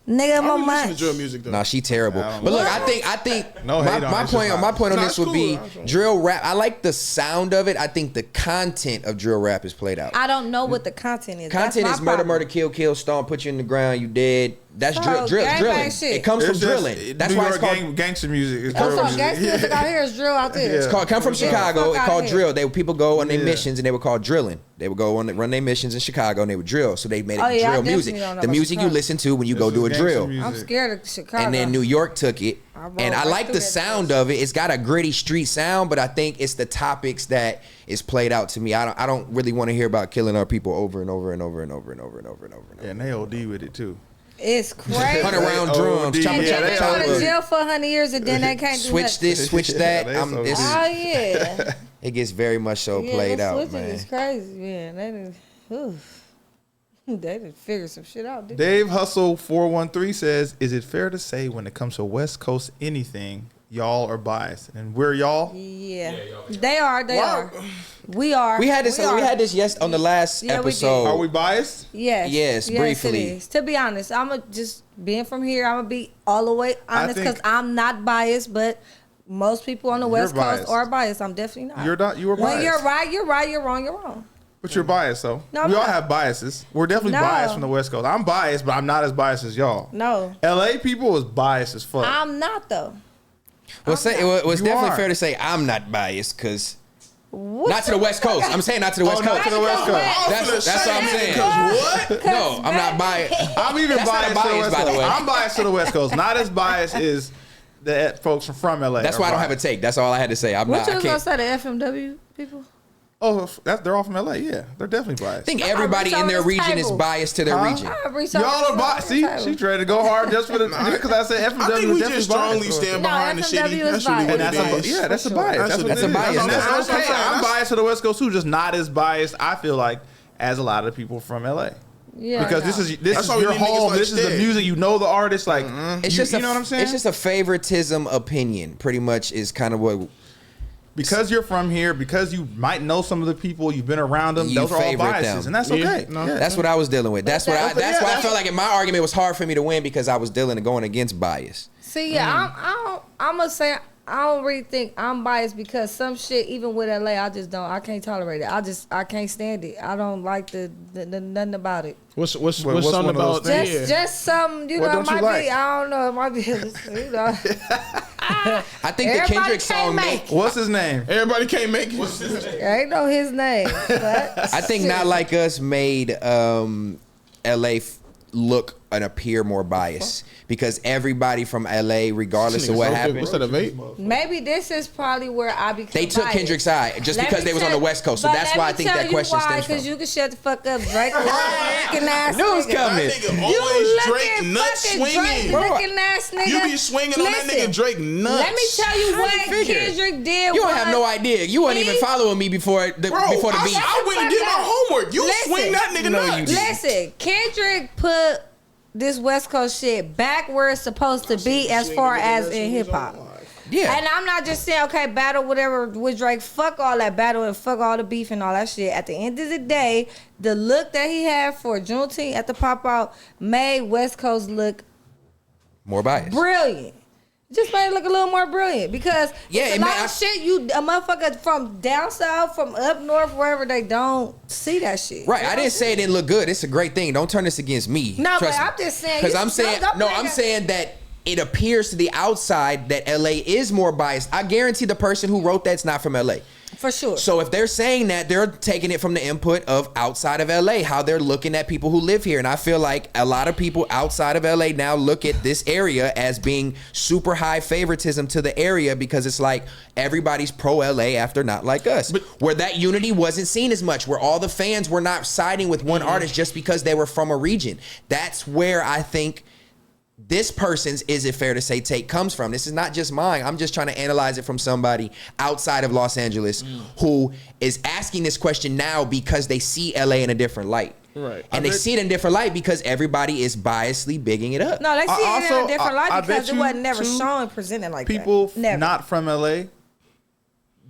Nigga, I my don't listen to munch. drill music though. Nah, she terrible. I don't But know. look, I think No hate on it, my it's point just my not- point on Nah, this it's would be cool. drill rap. I like the sound of it. I think the content of drill rap is played out. I don't know what the content is. Content That's is my murder, problem. murder, kill, kill, stone, put you in the ground, you dead. That's So, drilling. gangbang shit. It comes from It's just drilling. That's New why York it's called. gangster music. It's That's drill all gangsta music out here is drill out there. Yeah. Come from Yeah, Chicago. fuck It's outta called here. drill. People go on their Yeah. missions and they were called drilling. They would go on run their missions in Chicago and they would drill. So they made it Oh, yeah, I drill definitely music. don't know The about music you Chicago. listen to when you go This do a is gangsta drill. music. I'm scared of Chicago. And then New York took it. I rolled And I right like through the that sound bitch. of it. It's got a gritty street sound, but I think it's the topics that is played out to me. I don't really want to hear about killing our people over and over and over and over and over and over and over. Yeah, and they OD with it too. It's crazy. 100 round Oh, drums. D- Chopper, And yeah, then chopper, they they go all- to jail for 100 years and then they can't do Switch nothing. this, switch that. Yeah, they so It's, Oh yeah. it gets very much so Yeah, played them out, switches man. is crazy, man. They didn't figure some shit out, didn't Dave Hustle 413 says, "Is it fair to say when it comes to West Coast anything, y'all are biased?" And we're y'all. they? Yeah. They are. They are. We are. We had this. We are. had this on the last Yeah, we did. episode. Are we biased? Yes. Yes, briefly. It is. To be honest, I'm just being from here. I'm gonna be all the way honest think- because I'm not biased, but most people on the You're West Coast biased. are biased. I'm definitely not. You're not. You were When biased. you're right, you're right. You're wrong, you're wrong. But you're biased, though. No, I'm we all not. have biases. We're definitely No. biased from the West Coast. I'm biased, but I'm not as biased as y'all. No, LA people is biased as fuck. I'm not though. Well, it's You definitely are. fair to say I'm not biased because What not to the West Coast. I'm saying not to the West not Coast. to the West Coast. That's what I'm saying. What? No, I'm not biased. I'm even That's not biased, a to the bias, West by the Coast. way. I'm biased to the West Coast. Not as biased as the folks from LA. That's are why I don't have a biased. take. That's all I had to say. I'm What not. you I was gonna can't. say? The FMW people? Oh, they're all from LA. Yeah, they're definitely biased. I think everybody reach in over their this region is table. biased to their Huh? region. Y'all are biased. See, she's ready to go hard just for the because I said FMW. I think we is just definitely strongly biased. stand No, behind the FMW city. is That's really biased. what And it that's is. that's a For bias. sure. That's, what That's it a is. bias. And that's That's okay. what I'm saying. I'm biased to the West Coast too, just not as biased. I feel like as a lot of people from LA. Yeah, Because no. this is That's why we your need niggas home. like This is the Stead. music. You know the artist. Like It's just you know what I'm saying. It's just a favoritism opinion. Pretty much is kind of what because you're from here, because you might know some of the people, you've been around them. You Those are all favorite biases, them. and that's Yeah, okay. no. Yeah. That's what I was dealing with. That's what I. That's why I that's- felt like in my argument it was hard for me to win because I was going against bias. See, yeah, I'm gonna say I don't really think I'm biased because some shit, even with LA, I can't tolerate it. I can't stand it. I don't like the nothing about it. What's what's something one of those about things? yeah. Just some, you What know, don't you might like? be. I don't know. It might be, you know. I think the Everybody Kendrick can't song. make it. What's his name? Everybody can't make it. I ain't know his name. But I think shit. Not Like Us made LA look and appear more biased because everybody from LA, regardless of what happened, What's that, a vape? Maybe this is probably where I became they took biased. Kendrick's side just Let because me they was on tell- the West Coast. So but that's let why I me think tell that you question why, stems from. Because you can shut the fuck up, Drake. Looking ass News nigga. coming. That nigga You always looking Drake nuts fucking swinging. Drake looking ass nigga. You be swinging on that Listen, nigga Drake nuts. Let me tell you How what you figure? Kendrick did. You don't have was- no idea. You weren't even He- following me before the Bro, beat. I went and did my homework. You Listen. swing that nigga No, you nuts. didn't. Listen, Kendrick put this West Coast shit back where it's supposed to be as far as in hip hop. Yeah. And I'm not just saying, okay, battle whatever with Drake. Fuck all that battle and fuck all the beef and all that shit. At the end of the day, the look that he had for Juneteenth at the pop out made West Coast look More biased. brilliant. Just made it look a little more brilliant because Yeah, it's it a lot made- of shit a motherfucker from down south, from up north, wherever they don't see that shit. Right, I didn't say it didn't look good. It's a great thing. Don't turn this against me. No, Trust but me. I'm just saying. Because you- I'm saying don't no. bring I'm it- saying that it appears to the outside that LA is more biased. I guarantee the person who wrote that's not from LA. for sure. So if they're saying that, they're taking it from the input of outside of LA, how they're looking at people who live here. And I feel like a lot of people outside of LA now look at this area as being super high favoritism to the area because it's like everybody's pro LA after Not Like Us. Where that unity wasn't seen as much, where all the fans were not siding with one artist just because they were from a region. That's where I think this person's Is It Fair to Say take comes from. This is not just mine. I'm just trying to analyze it from somebody outside of Los Angeles who is asking this question now because they see LA in a different light. Right. And they see it in a different light because everybody is biasly bigging it up. No, they see it in Also, a different light I because bet it you, wasn't never too, shown and presented like people that. Never. not from LA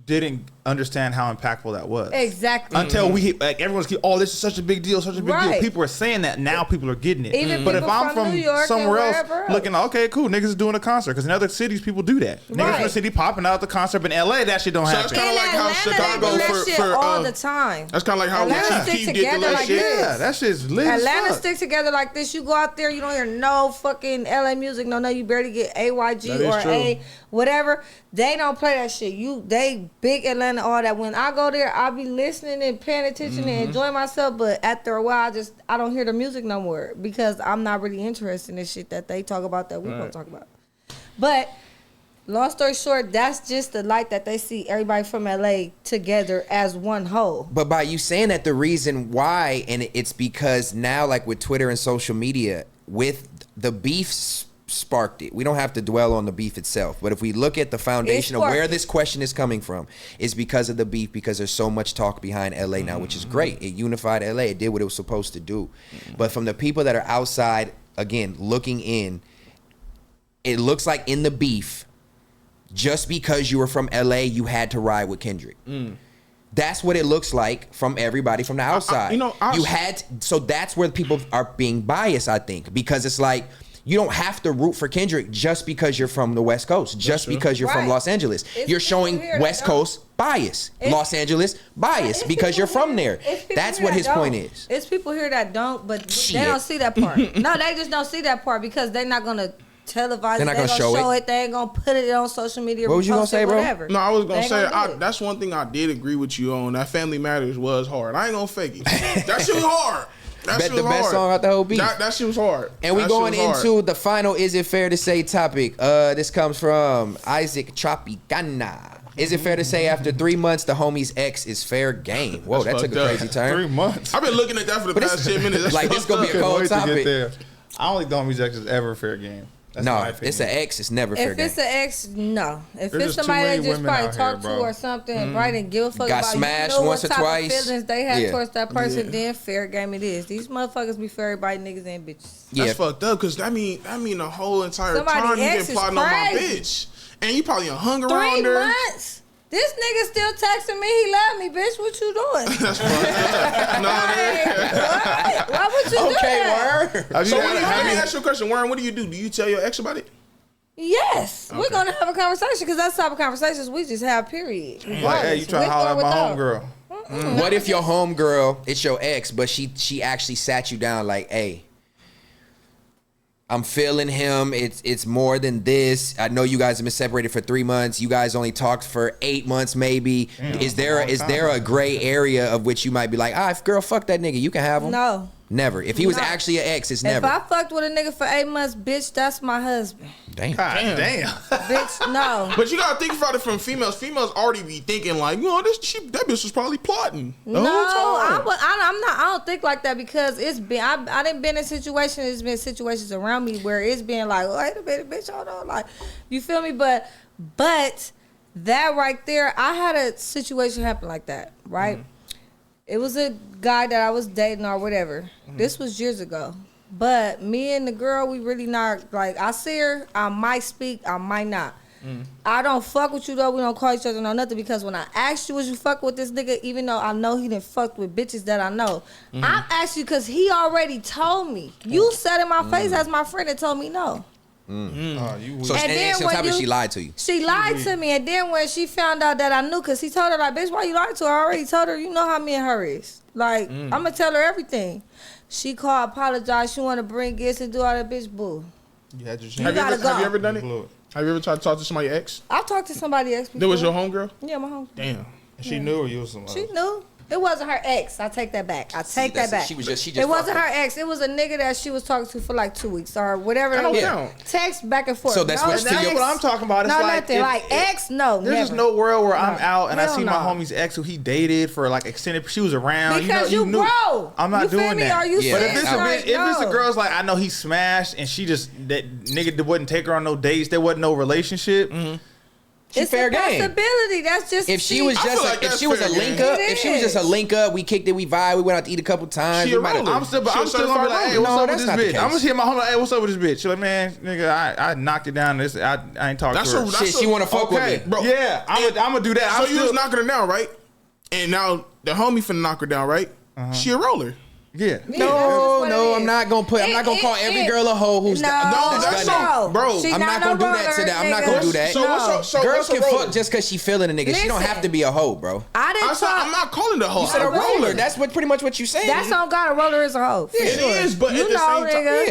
didn't understand how impactful that was. Exactly. Until we like everyone's oh, this is such a big deal, such a big deal. Right. People are saying that now. People are getting it. Even but if people I'm from New from York somewhere and else, wherever looking okay, cool, niggas is doing a concert because in other cities people do that. Niggas Right. from the city popping out the concert, but in LA that shit don't So happen. it's kind of like how Atlanta, Chicago they do that shit all the time. That's kind of like how Atlanta Chief stick did the together little like shit. this. Yeah, that shit's lit. as Atlanta fuck. sticks together like this. You go out there, you don't hear no fucking LA music. No, you barely get AYG That is or true. A whatever. They don't play that shit. They big Atlanta, all that. When I go there, I'll be listening and paying attention and enjoying myself. But after a while, I don't hear the music no more because I'm not really interested in the shit that they talk about that we don't talk about. But long story short, that's just the light that they see everybody from LA together as one whole. But by you saying that, the reason why, and it's because now, like with Twitter and social media, with the beef sparked it. We don't have to dwell on the beef itself, but if we look at the foundation of where this question is coming from, is because of the beef, because there's so much talk behind LA now, which is great. It unified LA. It did what it was supposed to do. But from the people that are outside, again, looking in, it looks like in the beef, just because you were from LA, you had to ride with Kendrick. That's what it looks like from everybody from the outside. So that's where people are being biased, I think, because it's like, you don't have to root for Kendrick just because you're from the West Coast, just because you're from Los Angeles. You're showing West Coast bias, Los Angeles bias, because you're from there. That's what his point is. It's people here that don't, but they don't see that part. No, they just don't see that part because they're not going to televise it. They're not going to show it. They ain't going to put it on social media. What was you going to say, bro? Whatever. No, I was going to say, that's one thing I did agree with you on. That Family Matters was hard. I ain't going to fake it. That shit was hard. The best song out the whole beat. That shit was hard. And we going into the final Is It Fair to Say topic. This comes from Isaac Tropicana. Is it fair to say after 3 months the homie's ex is fair game? Whoa, that took a crazy turn. 3 months. I've been looking at that for the past 10 minutes. That's like this gonna be a cold topic. I don't think the homie's ex is ever fair game. That's no, it's an ex. It's never fair If game. it's an ex, no. If There's it's just somebody too that many just women probably out talked here, to bro. or something, right, and give a fuck Got about smashed you know once what or type twice. of feelings they have Yeah. towards that person, then fair game it is. These motherfuckers be fair everybody, niggas and bitches. Yeah. That's fucked up because that mean the whole entire Somebody time you ex been is plotting on my crazy. bitch. And you probably hung 3 around her. months? This nigga still texting me, he love me, bitch. What you doing? That's fucked up. No, Like, why would you do that? Have So you let had me ask you a question, Warren. What do? Do you tell your ex about it? Yes, we're gonna have a conversation because that's the type of conversations we just have. Period. like, hey, you trying to holler at my homegirl? What if your homegirl, it's your ex, but she actually sat you down like, hey, I'm feeling him. It's more than this. I know you guys have been separated for 3 months. You guys only talked for 8 months, maybe. Damn, Is there a gray area of which you might be like, girl, fuck that nigga. You can have him. No. Never. If he was No. actually an ex, it's never. If I fucked with a nigga for 8 months, bitch, that's my husband. Damn. Damn. Bitch, no. But you gotta think about it from females. Females already be thinking like, that bitch was probably plotting the No, whole time. I'm not. I don't think like that because it's been. I didn't been in situations. It's been situations around me where it's been like, wait a minute, bitch, hold on, like, you feel me? But that right there, I had a situation happen like that, right? It was a guy that I was dating or whatever. This was years ago. But me and the girl, we really not, like, I see her, I might speak, I might not. I don't fuck with you though, we don't call each other no nothing because when I asked you, was you fuck with this nigga, even though I know he didn't fuck with bitches that I know, I'm asked you because he already told me. You said in my face as my friend and told me no. So And then on when top of she lied to you. She lied to me, and then when she found out that I knew, because he told her, like, bitch, why you lied to her? I already told her, you know how me and her is. Like, I'm going to tell her everything. She called, apologized, she want to bring gifts and do all that, bitch, boo. You had your You gotta go. Have you ever done it? Have you ever tried to talk to somebody ex? I've talked to somebody else before. That was your homegirl? Yeah, my home. Damn. She knew or you was somebody? She knew. It wasn't her ex. I take that back. She just It wasn't fucked her ex. It was a nigga that she was talking to for like 2 weeks or whatever. That don't they- count. Text back and forth. So that's No, what- That's your- what I'm talking about. It's No, like nothing. Like ex, no, There's just never. no world where I'm out and I Hell see my no. homie's ex who he dated for like extended. She was around. Because you you knew. grow. I'm not You feel doing me? that. Are you Yeah, But if serious? it's a Like, bitch, if it's a no. girl's like I know he smashed and she just that nigga wouldn't take her on no dates. There wasn't no relationship. It's fair a game. possibility. That's just If she was I just feel like if that's she was a fair link game. up, It if she was just a is. link up, we kicked it, we vibe, we went out to eat a couple times. She we a might have- roller. I'm still She a gonna be like, certified hey, roller. what's No, up with that's this not the bitch? I'm case. just hit my homie like, hey, what's up with this bitch? She like, man, nigga, I knocked it down. This I ain't talking That's to her. a- Shit, she want to fuck Okay, with me. Bro. Yeah, I'm gonna do that. So I'm you was still, knocking her down, right? And now the homie finna knock her down, right? She a roller. yeah. No, I'm not gonna call every girl a hoe who's no, that's so- bro, She's I'm not gonna do that to that. I'm not gonna do that. So what's a Girls what's a can roller? fuck just cause she feeling a nigga. She don't Listen. have to be a hoe, bro. I didn't I'm not calling the hoe. You said a I'm roller. That's what pretty much what you said. That's on God. A roller is a hoe. It is, but you at the know, same time, nigga.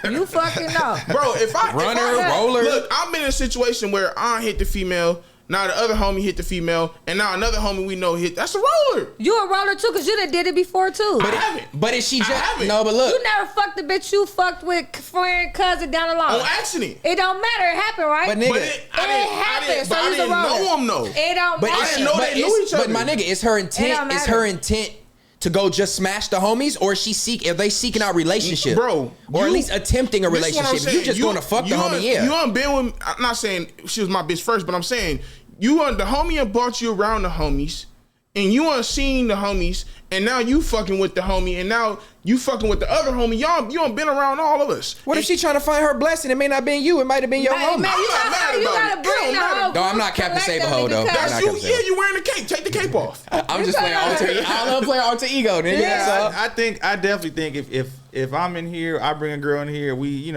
Yeah. You fucking know. bro. If I Roller. Look, I'm in a situation where I hit the female. Now the other homie hit the female, and now another homie we know hit. That's a roller. You a roller too, cause you done did it before too. I haven't. But is she I just haven't. no? But look, You never fucked the bitch you fucked with friend, cousin down the line. On accident. It don't matter. It happened, right? But nigga, But It happened. but I you's a didn't roller. know him though. It don't but matter. is she, didn't know but they knew it's- each other. But my nigga, is her It intent? don't Is matter. her intent to go just smash the homies, or is she are they seeking out relationship, Bro, or at you- least attempting a This is what I'm relationship? You saying. just going to fuck the homie, You yeah. ain't been with. I'm not saying she was my bitch first, but I'm saying the homie and brought you around the homies, and you unseen the homies, and now you fucking with the homie, and now you fucking with the other homie. You ain't been around all of us. What if she trying to find her blessing? It may not been you. It might have been your homie. Man, you I'm not mad gotta about it. bring It don't the matter. whole No, I'm group not Captain Sable collectively hoe, though. because- I'm That's not you. gonna say Yeah, that. you wearing the cape. Take the cape off. I'm just playing alter. I love playing alter ego, nigga. That's all. I definitely think if I'm in here, I bring a girl in here, we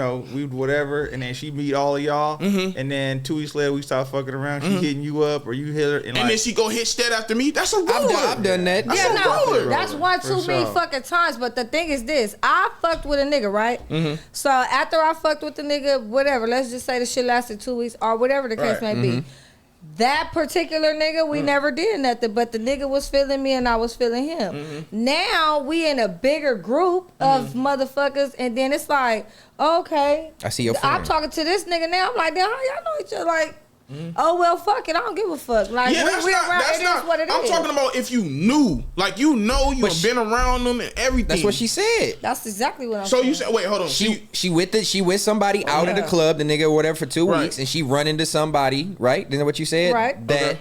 whatever, and then she meet all of y'all, and then 2 weeks later we start fucking around. She hitting you up or you hit her, and And then she go hit Stead after me. That's a roller. I've done that. That's Yeah, a no, roller. that's one too For many sure. fucking times. But the thing is this: I fucked with a nigga, right? So after I fucked with the nigga, whatever, let's just say the shit lasted 2 weeks or whatever the case Right. may be. That particular nigga, we never did nothing, but the nigga was feeling me and I was feeling him. Now we in a bigger group of motherfuckers, and then it's like, okay, I see your I'm friend. talking to this nigga now. I'm like, damn, how y'all know each other? Like, oh well, fuck it, I don't give a fuck. Like, Yeah, that's we're not. around, That's it not. is what it I'm is. talking about if you knew, like you But have been around them and everything. That's what she said. That's exactly what I'm So saying. you said, wait, hold on. She with somebody out of the yeah. club, the nigga or whatever for 2 Right. weeks, and she run into somebody, right? Isn't that what you said? Right. That Okay.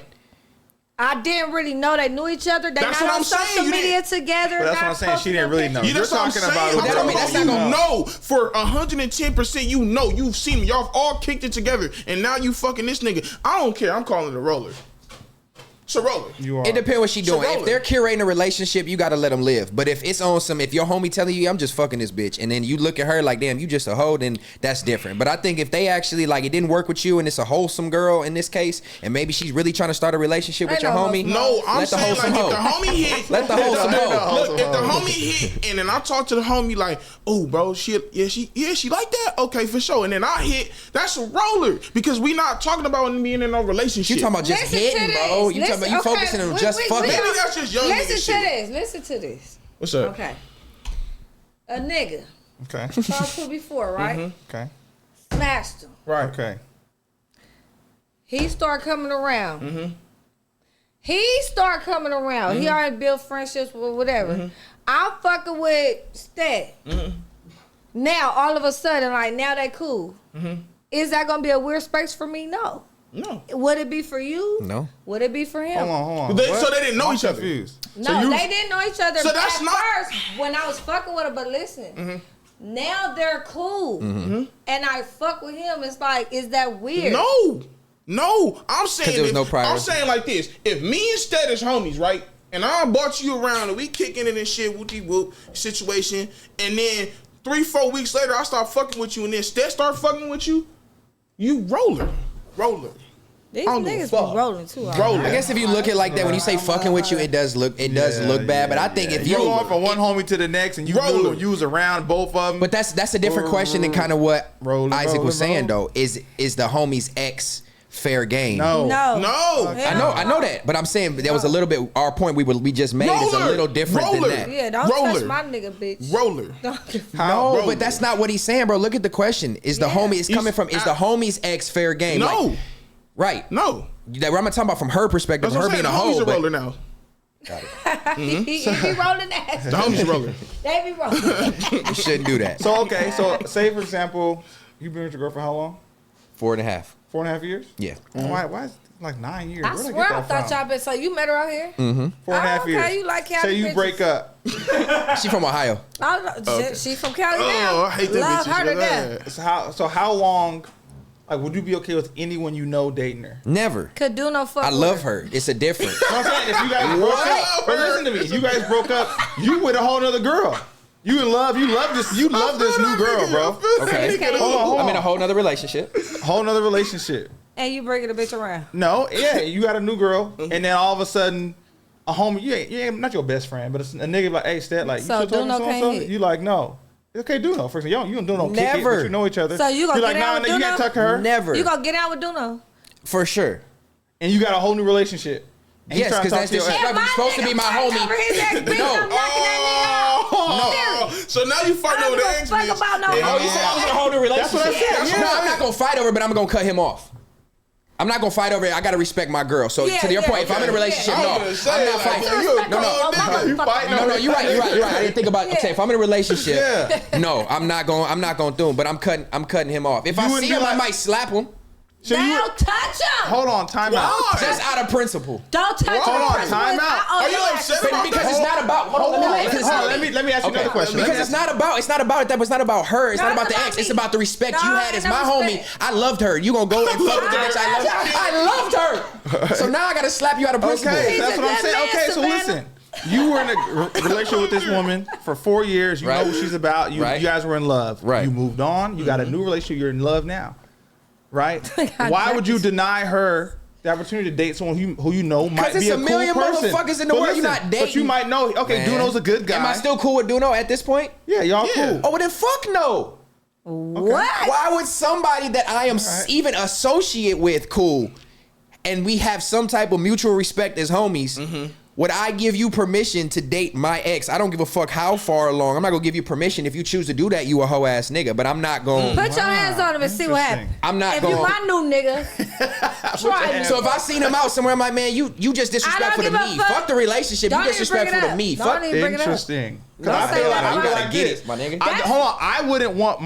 I didn't really know they knew each other. They That's not what on I'm saying. social You media didn't- together. But that's what I'm saying. She didn't really know. Yeah, that's You're what I'm talking saying. about I'm who talking that's about not you gonna- know for 110%. You know you've seen them. Y'all all kicked it together, and now you fucking this nigga. I don't care. I'm calling it a roller. It's a roller. You are. It depends what she It's a doing. If roller. they're curating a relationship, you gotta let them live. But if it's on some, if your homie telling you I'm just fucking this bitch, and then you look at her like, damn, you just a hoe, then that's different. But I think if they actually like it didn't work with you, and it's a wholesome girl in this case, and maybe she's really trying to start a relationship with Ain't your no homie, No, I'm let the saying wholesome like hoe. if the homie hit, Let the wholesome hoe. Look, if the homie hit, and then I talk to the homie like, oh, bro, she like that. Okay, for sure. And then I hit. That's a roller because we not talking about being in no relationship. You talking about just Listen to hitting, bro? this. You talking about you Listen, focusing on okay, just fucking? Maybe that's just young nigga Listen to shit. this. Listen to this. What's up? Okay. A nigga Okay. talked to before, right? Okay. Smashed him. Right. Okay. He start coming around. He start coming around. He already built friendships with whatever. I'm fucking with Stat. Now all of a sudden, like now they cool. Is that gonna be a weird space for me? No. No. Would it be for you? No. Would it be for him? Hold on. They- What? so they didn't know I'm each other. confused. No, So you- they didn't know each other So that's at not- first when I was fucking with her. But listen, now they're cool, and I fuck with him. It's like, is that weird? No. I'm saying there was no I'm priority. saying like this. If me and Sted is homies, right? And I brought you around and we kicking it and shit, whoopty whoop situation, and then 3-4 weeks later I start fucking with you, and then Sted start fucking with you, you roller. These I don't give a niggas fuck. be rolling too. Rolling. I guess if you look at it like that, when you say fucking with you, it does look bad. But I think if you you going from one homie to the next and you Roller. knew you was around both of them. But that's a different question than kind of what Rolling, Isaac was rolling, saying though. Is the homie's ex fair game? no. No. I know that, but I'm saying there was a little bit. Our point we just made is a Roller. little different Roller. than that. Yeah, don't Roller. touch my nigga, bitch. Roller. No, Roller. but that's not what he's saying, bro. Look at the question. Is the Yeah. homie? It's coming He's- from. Is the homie's ex fair game? No. Like, right. No. That I'm not talking about from her perspective, That's her what I'm being saying. a The homies hoe. are But roller now. He be rolling ass. The homies are roller. They be rolling. you shouldn't do that. So okay, so say for example, you been with your girl for how long? 4.5. 4.5 years? Yeah. Why Like 9 years. I Where'd swear get I that thought from? y'all been. So you met her out here? 4.5 years. Okay, you like Cali Say you bitches. break up. She from Ohio. She from Cali now. Oh, I hate that Love bitch. her to death. So how long? Like, would you be okay with anyone you know dating her? Never. Could do no fuck. I with love her. her. It's a difference. You know what I'm saying? If you guys broke up, but listen to me. If you guys broke up, you with a whole other girl. You in love. You love this new girl, bro. Okay. Hold on. I'm in a whole nother relationship. Whole nother relationship. And you bringing a bitch around. No, yeah, you got a new girl, and then all of a sudden, a homie, you ain't not your best friend, but it's a nigga like, hey, Stat, like, So you still talking to Duno can't so-and-so? hit. You like, no. Okay, Duno. First, you don't do no kick it, Never. but you know each other. So you gonna You're like, get out nah, with nigga, you Duno? can't talk to her. Never. You gonna get out with Duno? For sure. And you got a whole new relationship. And he's Yes, trying to 'cause talk that's to your the ex. shit. You're supposed to be my homie. Over his ex, bitch, No. I'm knocking that nigga out. Oh, so now you fighting I over don't the give a ex fuck bitch. about no Yeah. hoe. Oh, you said I was in a whole new relationship. That's what I said. No, I'm not gonna fight over it, but I'm gonna cut him off. I'm not gonna fight over it. I gotta respect my girl. So Yeah, to your yeah, point, if I'm in a yeah. relationship, I no, was I'm gonna not say, like, fighting. yeah, you a Respect No, your no. motherfucker. You fighting No, you're right. I didn't think about. Yeah. Okay, if I'm in a relationship, Yeah. no, I'm not gonna do him. But I'm cutting him off. If You I wouldn't see be him, I like- might slap him, So you, Don't touch him. hold on, time out. Why? just out of principle. Don't touch him. Hold on, First time one, out. I owe Are you your ass upset some about money. Because it's not about. Hold on, Let me ask you another question. Because it's not about that. It's not about her. It's No, not about it's the about ex. me. It's about the respect you No, had as no my homie. respect. I loved her. You gonna go and fuck with the bitch I loved? I loved her. So now I gotta slap you out of principle. Okay, He's that's a what I'm good saying. man, Okay, so Savannah. listen. You were in a relationship with this woman for 4 years. You Right. know what she's about. You Right. guys were in love. Right. You moved on. You got a new relationship. You're in love now. Right? God Why damn would you it. deny her the opportunity to date someone who you know might it's be a a million cool person? motherfuckers in the But world you're listen, not But you dating. might know. Okay, Man. Duno's a good guy. Am I still cool with Duno at this point? Yeah, y'all Yeah. cool. Oh, well then fuck no. What? Why would somebody that I am even associate with cool and we have some type of mutual respect as homies, would I give you permission to date my ex? I don't give a fuck how far along. I'm not gonna give you permission. If you choose to do that, you a hoe ass nigga. But I'm not going. Put your hands on him and see what happens. I'm not If going. you my new nigga, try me. So if I seen him out somewhere, I'm like, man, you just disrespectful to give a me. fuck. Fuck the relationship. Don't You even bring it disrespectful to up. me. Don't Fuck. even bring it up. Interesting. Don't I say feel that like, I about feel it. like Get this. it, my nigga. Hold on. I wouldn't want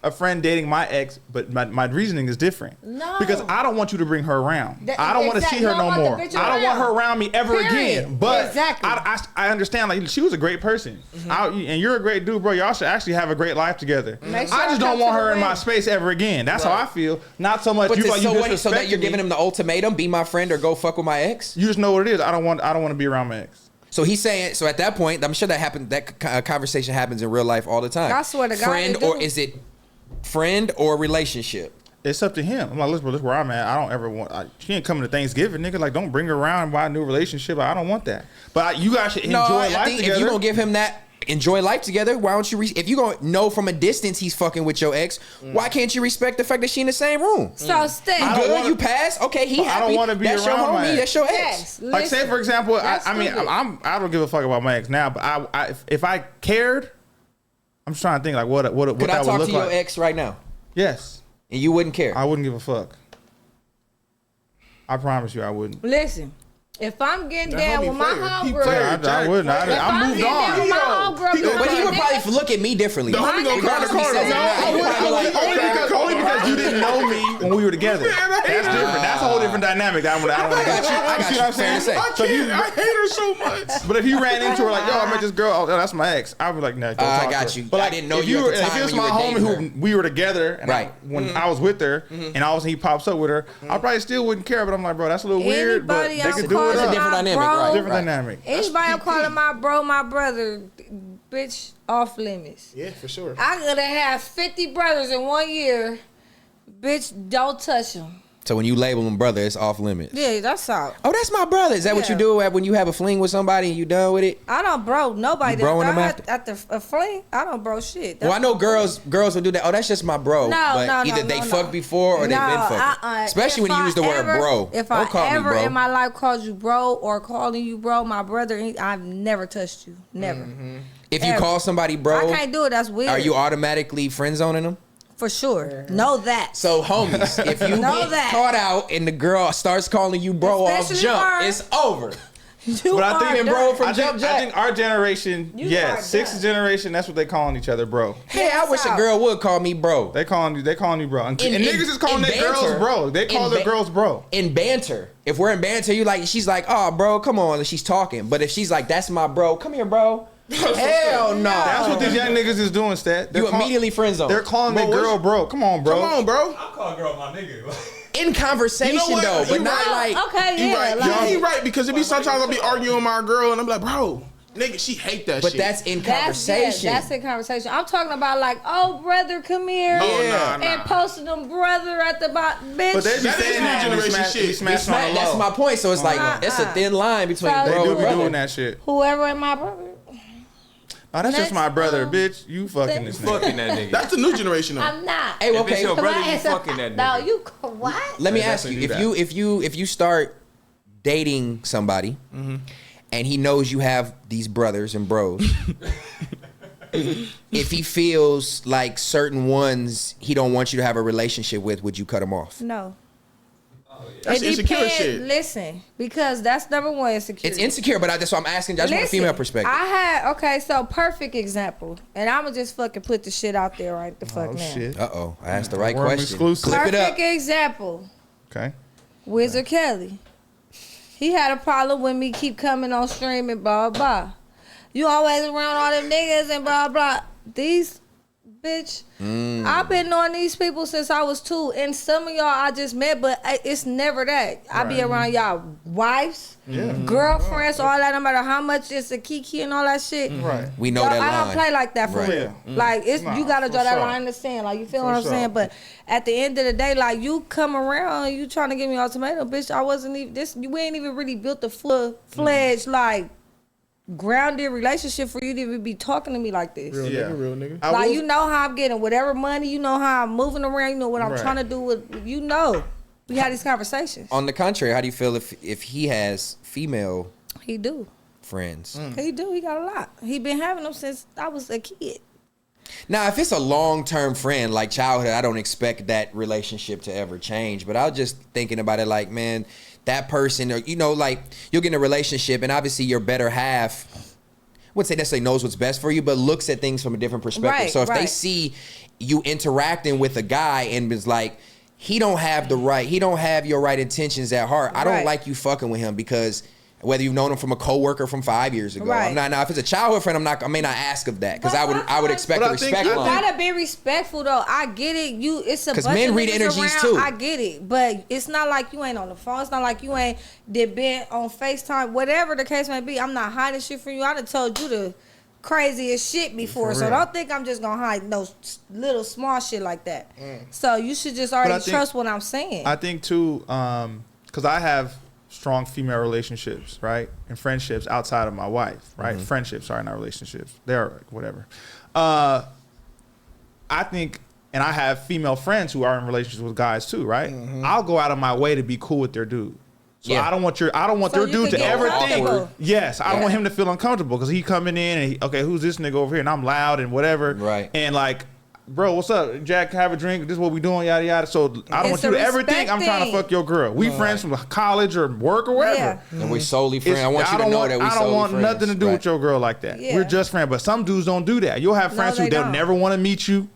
a friend dating my ex, but my reasoning is different. No. Because I don't want you to bring her around. That- I don't want to exactly. see her You no don't want the more. bitch I don't want around. her around me ever Period. again. But Exactly. I understand. Like, she was a great person. And you're a great dude, bro. Y'all should actually have a great life together. Make sure I I just come don't want to the her in my wedding. space ever again. That's how I feel. Not so much But you like you so that you're disrespecting giving me. him the ultimatum: be my friend or go fuck with my ex. You just know what it is. I don't want to be around my ex. So he's saying. So at that point, I'm sure that happened. That conversation happens in real life all the time. I swear to God, friend they do. or is it friend or relationship? It's up to him. I'm like, listen, bro, this is where I'm at. I don't ever want. She can't come to Thanksgiving, nigga. Like, don't bring her around and buy a new relationship. I don't want that. But you guys should enjoy life I think together. if you're gonna give him that, enjoy life together. Why don't you? If you gonna know from a distance he's fucking with your ex, why can't you respect the fact that she in the same room? So stay. You I don't good? wanna- You pass? Okay, he But I happy. don't wanna be That's your around my homie. ex. That's your ex. Yes. Like, say listen. for example, That's I mean, stupid. I don't give a fuck about my ex now, but if I cared, I'm just trying to think like what Could that I would talk look to your like. ex right now Yes, and you wouldn't care? I wouldn't give a fuck. I promise you, I wouldn't. Listen, if I'm getting That down homie with my player. He homegirl, player. Yeah, I wouldn't. if I I'm moved getting down with on. my homegirl, He gonna- But he would nigga, probably look at me differently. The homie gonna call the Regardless if he car. says it or No, not. He would probably like, Only because you didn't know me when we were together. That's different. That's a whole different dynamic. I don't want I got you. I got see you. what I'm Fair to saying? say. So if you, I hate her so much. but if you ran into her like, yo, I met this girl. Oh, that's my ex. I'd be like, nah, don't I talk got to her. you. But I like, didn't know if you at the If time it was when my you were homie dating who we were together, and Right. when I was with her, and all of a sudden he pops up with her, I probably still wouldn't care. But I'm like, bro, that's a little weird. But Anybody they I'm could do it calling It's a up. different my dynamic, bro, right? Different dynamic. Anybody I'm calling my bro, my brother, bitch, off limits. Yeah, for sure. I gotta have 50 brothers in 1 year. Bitch, don't touch them. So when you label him brother, it's off limits. Yeah, that's all. Oh, that's my brother. Is that what you Yeah. do when you have a fling with somebody and you done with it? I don't bro nobody. You broing them at the fling. I don't bro shit. Well, I know girls will do that. Oh, that's just my bro. No, but no, either no, they no, fucked no. before or they've been fucking. Especially when you use the word bro. If Don't call I me ever bro. in my life called you bro or calling you bro, my brother, I've never touched you. Never. If you ever. call somebody bro, I can't do it. That's weird. are you automatically friend zoning them? For sure. Know that. So homies, if you Know get that. caught out and the girl starts calling you bro Especially off jump, her. it's over. You But I think are been bro done. from I Jump think, I Jack. think our generation, You yeah, are sixth done. generation, that's what they calling each other, bro. Hey, I wish a out. girl would call me bro. They calling you bro. And In- niggas is calling in their girls banter. bro. They call In their ba- girls bro. In banter, if we're in banter, she's like, oh, bro, come on. She's talking. But if she's like, that's my bro, come here, bro. Hell no. That's what these young niggas is doing, Stat. You immediately friend zone. They're calling Bro, their girl bro. Come on, bro. Come on, bro. I'll call a girl my nigga. in conversation, You know what? though, but You not right. like. Okay, You yeah. right. Like, He right because it be sometimes I'll be arguing with my girl and I'm like, bro, nigga, she hate that But shit. that's in That's, conversation. yeah, that's in conversation. I'm talking about like, oh, brother, come here. No, Yeah. nah. And posting them brother at the bottom. Bitch. But they be That is saying new that. generation shit. Be smashing on the That's low. my point. So it's like it's a thin line between So- They bro do and be brother. doing that shit. Whoever in my brother. Oh, that's just Next, my brother, bitch. You fucking this nigga. Fucking that nigga. That's the new generation though. I'm not. Hey, If okay. it's your Come brother, on, you it's a- fucking that No, nigga. you what? Let me They ask you: definitely do if you start dating somebody, and he knows you have these brothers and bros, if he feels like certain ones he don't want you to have a relationship with, would you cut him off? No. That's It insecure depends. shit. Listen, because that's number one insecurity. It's insecure, but that's why I'm asking. I just want a female perspective. I had so perfect example, and I'ma just fucking put the shit out there right the fuck Oh now. shit. I asked the right Worm question. exclusive. Clip it up. Perfect example. Okay. Wizard Kelly. He had a problem with me keep coming on stream and blah blah. You always around all them niggas and blah blah. These bitch, I've been knowing these people since I was 2, and some of y'all I just met, but it's never that. I be around y'all wives, girlfriends, all that. No matter how much it's a kiki and all that shit. Right. We know Yo, that line. I don't play like that for Right. real. Yeah. Like it's Nah, you gotta for draw that sure. line in the sand. Like you feel For what I'm sure. saying? But at the end of the day, like you come around, you trying to give me ultimatum, bitch. I wasn't even this. We ain't even really built the full fledged like grounded relationship for you to even be talking to me like this. Real Yeah. nigga, real nigga. I Like will- you know how I'm getting whatever money, you know how I'm moving around, you know what I'm Right. trying to do with you know. We had these conversations. On the contrary, how do you feel if he has female He do. friends? He do. He got a lot. He been having them since I was a kid. Now, if it's a long-term friend like childhood, I don't expect that relationship to ever change. But I was just thinking about it like, man, that person, or like you'll get in a relationship, and obviously your better half, I wouldn't say necessarily knows what's best for you, but looks at things from a different perspective. Right, So if they right. see you interacting with a guy and is like, he don't have your right intentions at heart. I don't Right. like you fucking with him because whether you've known him from a coworker from 5 years ago. Right. I'm not now. If it's a childhood friend, I may not ask of that because But I would expect But a I think- respect I You line. think- gotta be respectful though. I get it. It's a 'Cause bunch men of read niggas energies, around. too. I get it, but it's not like you ain't on the phone. It's not like you ain't been on FaceTime. Whatever the case may be, I'm not hiding shit from you. I done told you the craziest shit before, so real. don't think I'm just gonna hide no little small shit like that. So you should just already think- trust what I'm saying. I think too, because I have strong female relationships, right, and friendships outside of my wife, right? Friendships, sorry, not relationships. They're whatever. I think, and I have female friends who are in relationships with guys too, right? I'll go out of my way to be cool with their dude. So Yeah. I don't want So their you dude can to get ever think. comfortable. Yes, I don't Yeah. want him to feel uncomfortable because he coming in and okay, who's this nigga over here? And I'm loud and whatever. Right. And like, bro, what's up, Jack? Have a drink. This is what we doing, yada yada. So I don't It's want you a to ever think I'm respect trying to thing. fuck your girl. We friends from college or work or wherever. Yeah. And we solely friends. I want you to don't know want- that we I solely don't want friends. nothing to do Right. with your girl like that. Yeah. We're just friends. But some dudes don't do that. You'll have No, friends they who they'll don't. never want to meet you.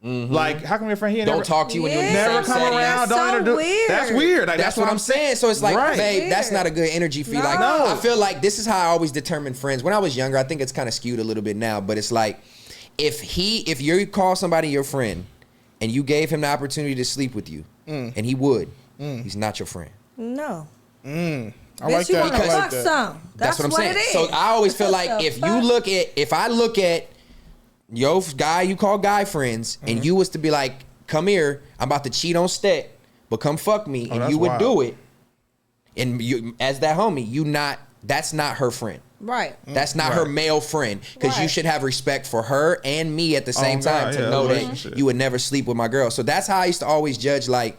Like, how come your friend here Don't talk to you when you're in the never same come setting. around? That's Don't so introduce. weird. That's weird. Like, That's what I'm saying. So it's like, Right. babe, that's Weird. not a good energy for you. No. Like, No. I feel like this is how I always determine friends. When I was younger, I think it's kind of skewed a little bit now, but it's like, if you call somebody your friend and you gave him the opportunity to sleep with you, and he would, he's not your friend. No. I Bitch, like you that. wanna I like fuck that. some. That's what I'm saying. It is. So I always feel What like the if fuck? if I look at your guy you call guy friends, and you was to be like, come here, I'm about to cheat on Stet, but come fuck me, and that's you would wild. do it, and you as that homie, that's not her friend. Right. That's not her male friend, because you Right. should have respect for her and me at the same God, time to yeah, know that relationship. you would never sleep with my girl. So that's how I used to always judge. Like,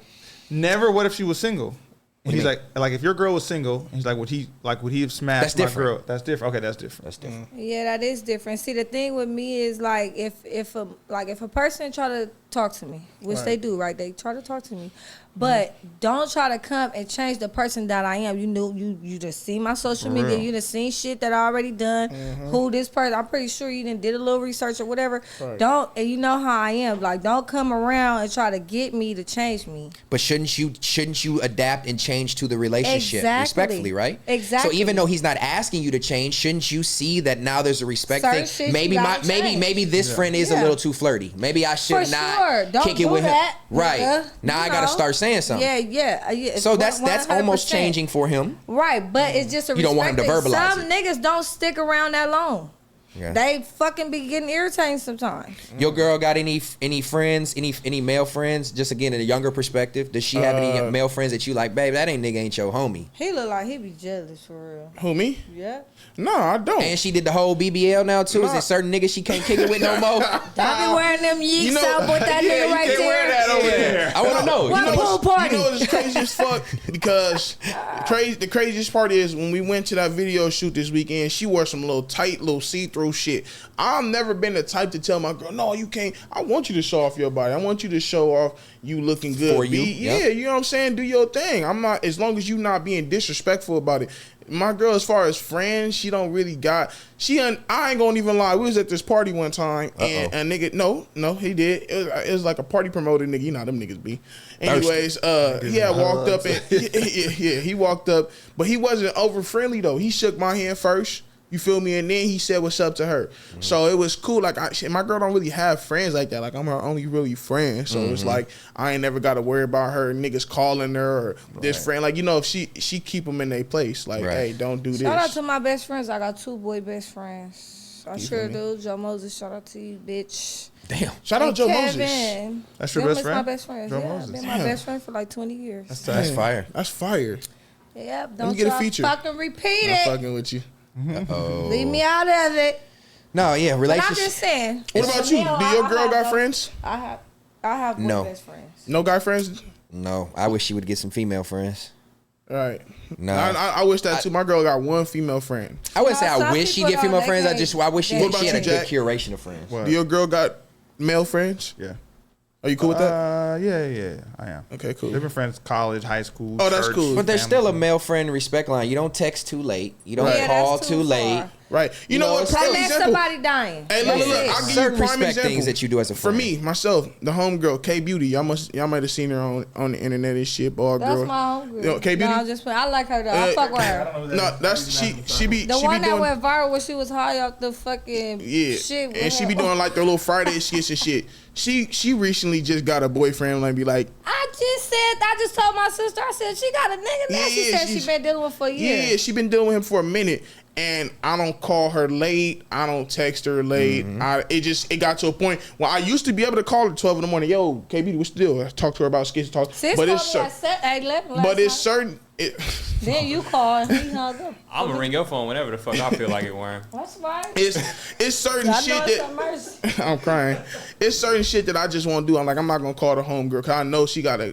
Never. What if she was single? What do He's you like if your girl was single, and he's like, would he have smashed That's my different. girl? That's different. Okay, that's different. that's different. Yeah, that is different. See, the thing with me is like if a person try to talk to me, which they do, right? They try to talk to me. But don't try to come and change the person that I am. You just see my social media. You just seen shit that I already done. Who this person? I'm pretty sure you done did a little research or whatever. Right. And you know how I am. Like, don't come around and try to get me to change me. But shouldn't you adapt and change to the relationship Exactly. respectfully, right? Exactly. So even though he's not asking you to change, shouldn't you see that now there's a respect Certain thing? shit Maybe you gotta change. maybe this friend is a little too flirty. Maybe I should For not sure. Don't kick it do with that, him. Right. nigga. Now You I gotta know. start saying something. Yeah. So that's almost 100%. changing for him. Right, but it's just a You don't want him to respect thing. verbalize Some it. niggas don't stick around that long. Yeah. They fucking be getting irritating sometimes. Your girl got any friends, any male friends? Just again in a younger perspective, does she have any male friends that you like, babe? That nigga ain't your homie. He look like he be jealous for real. Who, me? Yeah. No, I don't. And she did the whole BBL now too. Is Nah. there certain niggas she can't kick it with no more? Don't be wearing them yeeks out with that yeah, nigga you right can't there. wear that over there. I want to know. What You know, pool party? You know what's crazy as fuck? Because the craziest part is when we went to that video shoot this weekend, she wore some little tight, little see-through shit. I've never been the type to tell my girl, no, you can't. I want you to show off your body. I want you to show off you looking good. For you, Yeah, yep. you know what I'm saying? Do your thing. I'm not, as long as you not being disrespectful about it. My girl, as far as friends, she don't really got. I ain't gonna even lie. We was at this party one time, and a nigga, no, he did. It was like a party promoter nigga. You know how them niggas be. Anyways, he had walked up and he walked up, but he wasn't over friendly though. He shook my hand first. You feel me? And then he said what's up to her. So it was cool. Like my girl don't really have friends like that. Like I'm her only really friend. So it's like I ain't never got to worry about her niggas calling her or this friend. Like, you know, if she keep them in their place. Like, hey, don't do this. Shout out to my best friends. I got 2 boy best friends. I sure do. Joe Moses, shout out to you, bitch. Damn. Shout out And Joe Kevin. Moses. That's your Them best is my friend? best friends. Joe Yeah, Moses. been my best friend for like 20 years. That's fire. That's fire. Yep, me don't get a try feature. fucking repeat I'm it. fucking with you. Leave me out of it. No, yeah, But I'm relationship. just saying. What about you? Do your girl got friends? I have boy No. best friends. No guy friends? No, I wish she would get some female friends. All right. No. I wish that too. My girl got one female friend. I wouldn't say No, I some wish she people get female don't. friends. They I wish she, What about she had a you, good Jack? curation of friends. What? Do your girl got male friends? Yeah. Are you cool with that? Yeah, I am. Okay, cool. They've been friends college, high school. Oh, that's church, cool. But there's family. still a male friend respect line. You don't text too late. You don't Right. call that's too late. far. Right. You know what? it's Prime still- Unless example. somebody dying. Hey, look, That's look. it. I'll give you Certain a prime respect example. things that you do as a For friend. me, myself, the homegirl, K Beauty. Y'all might have seen her on the internet and shit. Ball That's girl. my homegirl. You know, K Beauty. No, I'm just I like her though. I fuck with her. No, that's she be The she one be that doing went viral when she was high off the fucking shit. with and she her. be doing like their little Friday skits and shit. She recently just got a boyfriend. Like be like, I just told my sister. I said she got a nigga now. She Yeah, said she she's- been dealing with for years. yeah, she been dealing with him for a minute. And I don't call her late. I don't text her late. It got to a point where I used to be able to call her 12 in the morning. Yo, KB, what's the deal? I talk to her about skits. Sis But called it's me at 11 but it's last certain. Then you called and he hung up. I'm gonna ring your phone whenever the fuck I feel like it, Warren. That's right. It's certain I shit know it's that a mercy. I'm crying. It's certain shit that I just won't do. I'm like, I'm not gonna call the homegirl because I know she got a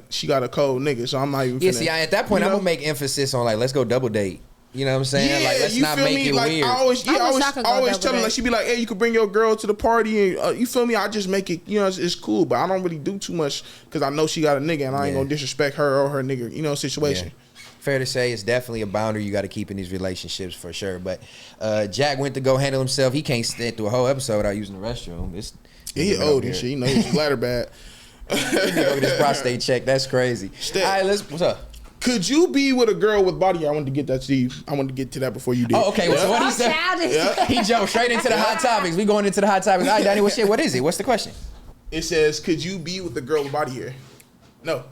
cold nigga. So I'm not even. Yeah, finna, see, at that point, you I'm know? gonna make emphasis on like, let's go double date. You know what I'm saying? Yeah, Like, let's you not feel make me? it Like weird. I always I wish I could go always double tell her date. like she be like, hey, you could bring your girl to the party and you feel me? I just make it, you know, it's cool, but I don't really do too much because I know she got a nigga and I ain't Yeah. gonna disrespect her or her nigga, you know, situation. Yeah. Fair to say, it's definitely a boundary you got to keep in these relationships for sure. But Jack went to go handle himself. He can't stand through a whole episode without using the restroom. Yeah, he old and shit, you know, he's bladder bad. He need to go get his prostate checked. That's crazy. Step. All right, what's up? Could you be with a girl with body hair? I wanted to get that to you. I wanted to get to that before you did. Oh, okay. So what he I'm said? childish. Yeah. He jumped straight into the hot topics. We going into the hot topics. All right, Danny, what is it? What's the question? It says, could you be with a girl with body hair? No.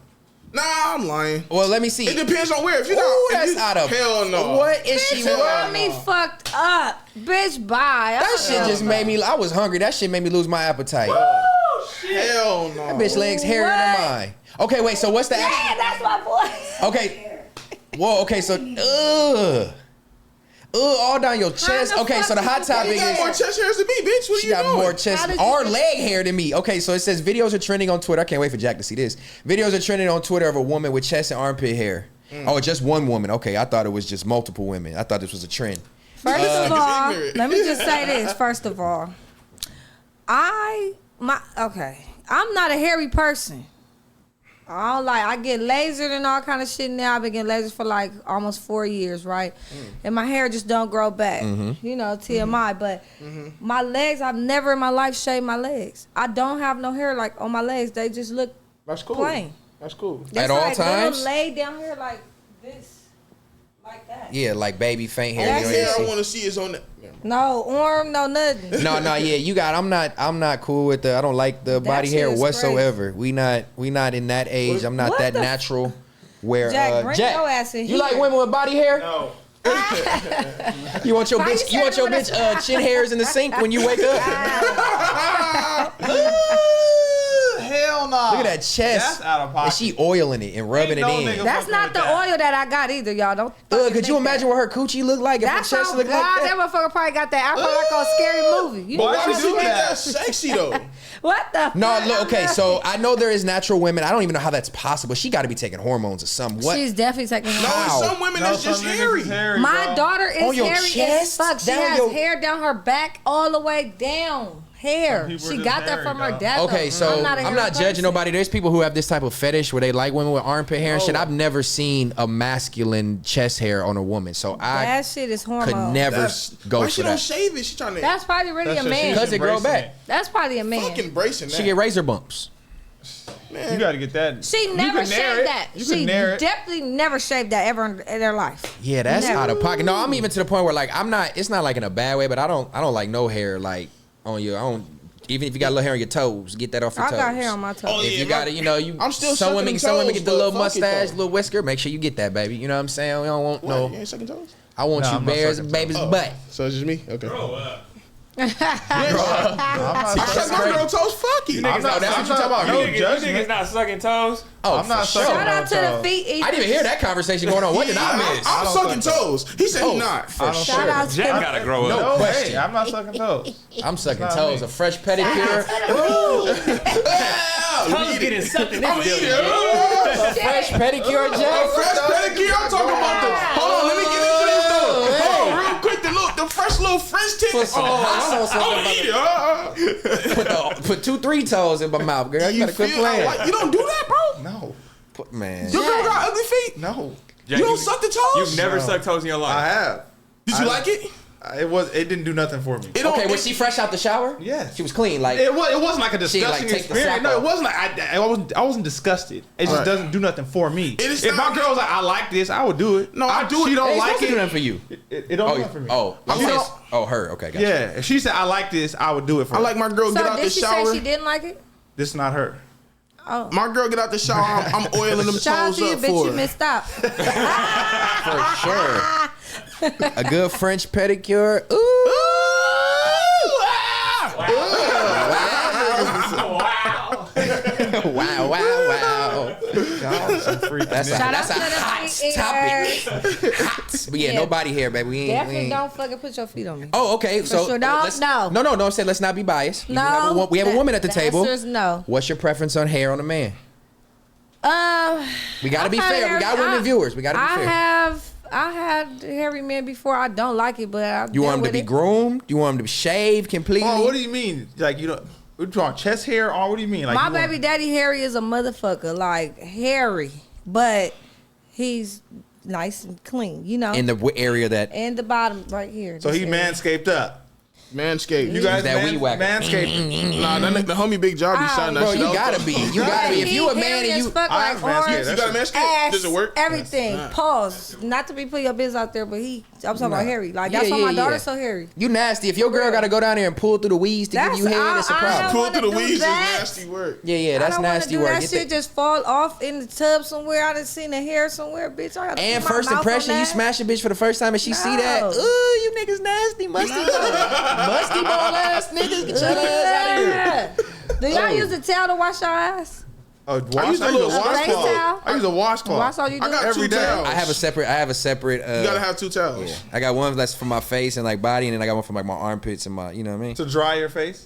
Nah, I'm lying. Well, let me see. It depends on where. If you got, Ooh, if that's you, out of hell no. What is she? Bitch, you got What? me fucked up. Bitch, bye. That shit just made me. I was hungry. That shit made me lose my appetite. Hell no. That bitch legs hairier than What? mine. Okay, wait. So what's the? Yeah, that's my boy. Okay. Whoa. Okay. So all down your chest. the Okay. So the fuck hot you topic You got more is. chest hairs than me, bitch. What She are you got doing? more How chest did you or get- leg hair than me. Okay, so it says videos are trending on Twitter. I can't wait for Jack to see this. Videos are trending on Twitter of a woman with chest and armpit hair. Oh, just one woman. Okay, I thought it was just multiple women. I thought this was a trend. First of all, ignorant. let me just say this. First of all, I I'm not a hairy person. I get lasered and all kind of shit now. I've been getting lasered for like almost 4 years, right? And my hair just don't grow back. You know, TMI. But my legs, I've never in my life shaved my legs. I don't have no hair like on my legs. They just look plain. That's cool. At all times? Little laid down here like this, like that. Yeah, like baby faint hair. Only You know hair what I you want to see is on the. No arm, no nothing. see? No, yeah, you got. I'm not cool with the. I don't like the body shit hair is whatsoever. We not in that age. I'm not What that the natural. Where Jack, bring your ass in you like here. women with body hair? No. You want your Why you bitch? You want your saying bitch chin hairs in the sink when you wake up? Hell no. Look at that chest. That's out of pocket. And she oiling it and rubbing Ain't no it in. nigga That's fucking not with the that. oil that I got either, y'all. Don't. Could you imagine what her coochie looked like if That's her chest how looked God, like that that? motherfucker probably got that afro like on Scary Movie. You But know why Why'd does you she do make that? that sexy though? what the? No, fuck? look, I'm okay, not- so I know there is natural women. I don't even know how that's possible. She got to be taking hormones or something. What? She's definitely taking. No, How? it's some women No, that's just some niggas hairy. is hairy, My bro. daughter is On your hairy as chest? fuck. She Down has your- hair down her back all the way down. Hair. Some people are She just got that hairy, from her dog. dad. Okay, though. so a I'm hairy not judging person. nobody. There's people who have this type of fetish where they like women with armpit hair and shit. Oh. I've never seen a masculine chest hair on a woman, so I That shit is hormone. could never That's, go why for she don't that. shave it? She trying to That's probably really That's a just- man. Because it grow embracing back. That's probably a man. fucking bracing that. She get razor bumps. You got to get that. She You never can nair shaved it. that. You She can nair it. definitely never shaved that ever in their life. Yeah, that's Never. out of pocket. No, I'm even to the point where like I'm not. It's not like in a bad way, but I don't like no hair like on your. I don't. Even if you got a little hair on your toes, get that off your I toes. got hair on my toes. Oh, If yeah, you got it, you know, you. I'm still some women sucking toes, get the little but fuck it, mustache, though. little whisker. Make sure you get that, baby. You know what I'm saying? We don't want What? no. You ain't sucking toes? I want No, you I'm not bears sucking and baby's Oh, butt. So it's just me? Okay. I'm I not suck sucking. my girl toes. Fuck it. I'm not. that's what I'm you talking about. not- No No You judgment. niggas not sucking toes? Oh, I'm not for sure. sucking Shout out to no the toes. feet eaters. I didn't even hear that conversation going on. What did I miss? I'm don't sucking suck toes. He said he not. I don't Shout suck. out to Jack the gotta grow up. No No, question. hey, I'm not sucking toes. I'm sucking Not toes. me. A fresh pedicure. Toes getting sucked in this I'm building. eating. A fresh pedicure, A Jack. fresh pedicure. I'm talking about the. Hold on, let me get into this though. Hold on, real quick. The fresh little French tip. Put some hot sauce on I'm the eating. Put 2-3 toes in my mouth, girl. You You better quit feel playing. like you don't do that, bro? No. Man. Your girl got ugly feet. No. Jack, You don't suck the toes. You've never No. sucked toes in your I life. have. Did you like it? It didn't do nothing for me. It don't- Okay, was it- she fresh out the shower? Yes. She was clean. Like It wasn't like a She, like, disgusting take the experience. slap No, it off. wasn't like I wasn't disgusted. It just Right. doesn't do nothing for me. It is If not- my girl was like, I like this, I would do it. No, I do it. She don't Hey, it's like supposed to do it. nothing for you. It don't do nothing for me. I'm She saying, don't- oh, her. Okay, gotcha. Yeah, if she said I like this, I would do it for I her. like my girl get So out the did she shower. say she didn't like it? This is not her. Oh. My girl get out the shower. I'm oiling them Shout out toes to you, up bitch. for You her. missed out. For sure. A good French pedicure. Ooh. Wow, wow, wow. Y'all some freaking That's a, niggas. Shout that's out a to the hot feet topic. Hot. But yeah, Yeah. no body hair, baby. We ain't. Definitely don't fucking put your feet on me. Oh, okay. So sure. Don't, let's, no. no. I'm saying let's not be biased. No. We have a woman at the The table. answer is no. What's your preference on hair on a man? We gotta be fair. We got women viewers. We gotta be fair. I had hairy men before. I don't like it, but I You want dealt him to with be it. groomed? You want him to be shaved completely? Oh, what do you mean? Like you don't? We're talking chest hair, or what do you mean? Like My you want- baby daddy Harry is a motherfucker, like hairy, but he's nice and clean, you know. In the area that And the bottom right here. So this he area. manscaped up. Manscaped. You guys that weed whacker. manscaped. Nah, that nigga, the homie Big Job be shouting that bro, shit you out. gotta be. You gotta be. If He you a man hairy and as you, fuck, I like have manscaped. orange You got a manscape? ass, Does it work? everything. Nah. Pause. Not to be putting your business out there, but I'm talking about hairy. Like that's Yeah, why my yeah, daughter's yeah. so hairy. you nasty. If your girl real. gotta go down there and pull through the weeds to give you head, it's a I problem. don't Pull wanna through the do weeds is that. nasty work. Yeah, I that's don't wanna nasty do work. that Get shit the- just fall off in the tub somewhere. I done seen the hair somewhere, bitch. I gotta and put my first mouth on impression, you that. smash a bitch for the first time and she see that. No. Ooh, you niggas nasty, musty ball ass niggas. Get your ass out of here. Yeah. Do y'all use a towel to wash your ass? Oh, I use a little washcloth. face towel. I use a washcloth. Wash all you do? I got Every two day. towels. I have a separate. You gotta have two towels. Yeah, I got one that's for my face and like body, and then I got one for like my armpits and my, you know what I mean? To dry your face.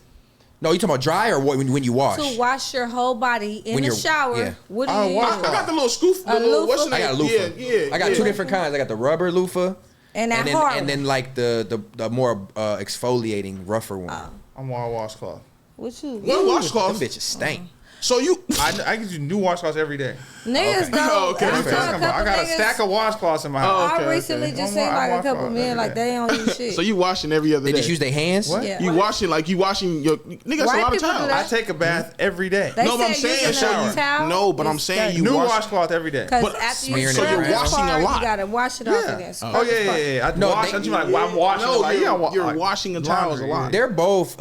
No, you talking about dry or what, when you wash? To wash your whole body in When the you're- shower. yeah. What do Oh, you wow. use? I got the little scoof. The A little, loofah? what's the I name? got a loofah. Yeah. I got two different kinds. I got the rubber loofah, And that and hard then like the more exfoliating, rougher one. I'm all washcloth. What you? One washcloth. Them bitches stink. So you, I get you new washcloths every day. Niggas don't. Oh, okay. I Okay, saw a couple I got a niggas- stack of washcloths in my house. Oh, okay, I recently okay. just One seen more, like I a couple wash men like they don't use shit. so you washing every other They day. just use their hands. What? Yeah. You washing your nigga. That's a White lot of people do towels. that. I take a bath every day. They No, but I'm say saying using so a you- towel no, but I'm is saying dirty. you New wash- washcloth every day. Cause But after you smearing it scrub around. this washing a part, lot. you gotta wash it off again. Oh yeah. I No, wash. they- I'm like, well, I'm washing. No, like, you're washing the towels a lot. They're both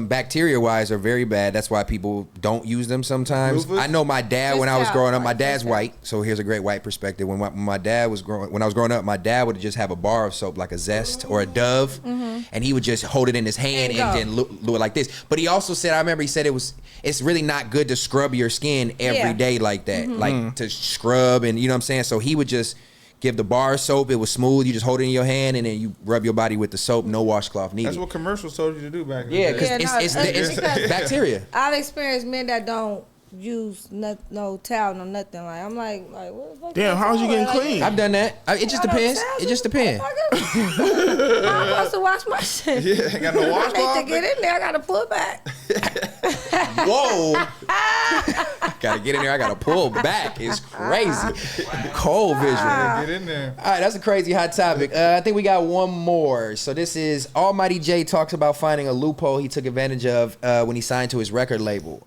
bacteria wise are very bad. That's why people don't use them sometimes. Rufus? I know my dad when Just I was towels, growing up. My like, dad's just white, so here's a great white perspective. When my dad was when I was growing up, my dad would just have a bar of soap like a Zest or a Dove, and he would just hold it in his hand There and you go. then do it like this. But he also said, I remember he said it's really not good to scrub your skin every day Yeah. like that, like to scrub and you know what I'm saying. So he would just give the bar of soap. It was smooth. You just hold it in your hand and then you rub your body with the soap. No washcloth needed. That's what commercials told you to do back in Yeah, the because day. Yeah, no, it's because- bacteria. I've experienced men that don't use no towel, no nothing. Like I'm like what the fuck? Damn, is how's you that? getting Like, clean? I've done that. It just I don't depends. towels It just in- depends. Motherfucker. I'm supposed to wash my shit. Yeah, ain't got no I need washcloth. to get in there. I gotta pull back. Whoa. Gotta get in there. I gotta pull back. It's crazy. Cold visual. Get in there. All right, that's a crazy hot topic. I think we got one more. So this is Almighty J talks about finding a loophole he took advantage of when he signed to his record label.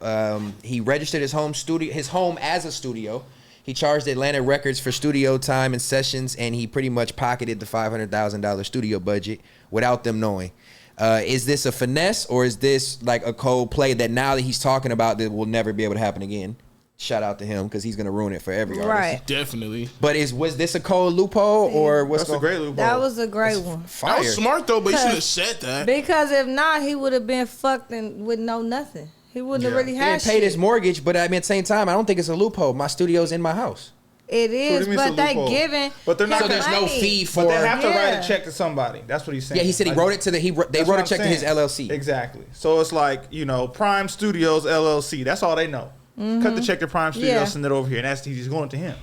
He registered his home as a studio. He charged Atlantic Records for studio time and sessions, and he pretty much pocketed the $500,000 studio budget without them knowing. Is this a finesse or is this like a cold play that now that he's talking about that will never be able to happen again? Shout out to him because he's gonna ruin it for every artist. Right. Definitely. But was this a cold loophole or what's That's a great loophole. That was a great one. fire? That was smart though, but you Because- should have said that. Because if not, he would have been fucked and with no nothing. He wouldn't have really He had didn't pay shit. his mortgage, but I mean, at the same time, I don't think it's a loophole. My studio's in my house. It So what is, do you mean but it's a they loophole? giving. But they're not him So there's no money. fee for. But they have to write Yeah. a check to somebody. That's what he's saying. Yeah, he said he Like, wrote it to they that's wrote what a I'm check to his saying. LLC. Exactly. So it's like, Prime Studios LLC. That's all they know. Cut the check to Prime Studios, Yeah. send it over here, and that's he's going to him.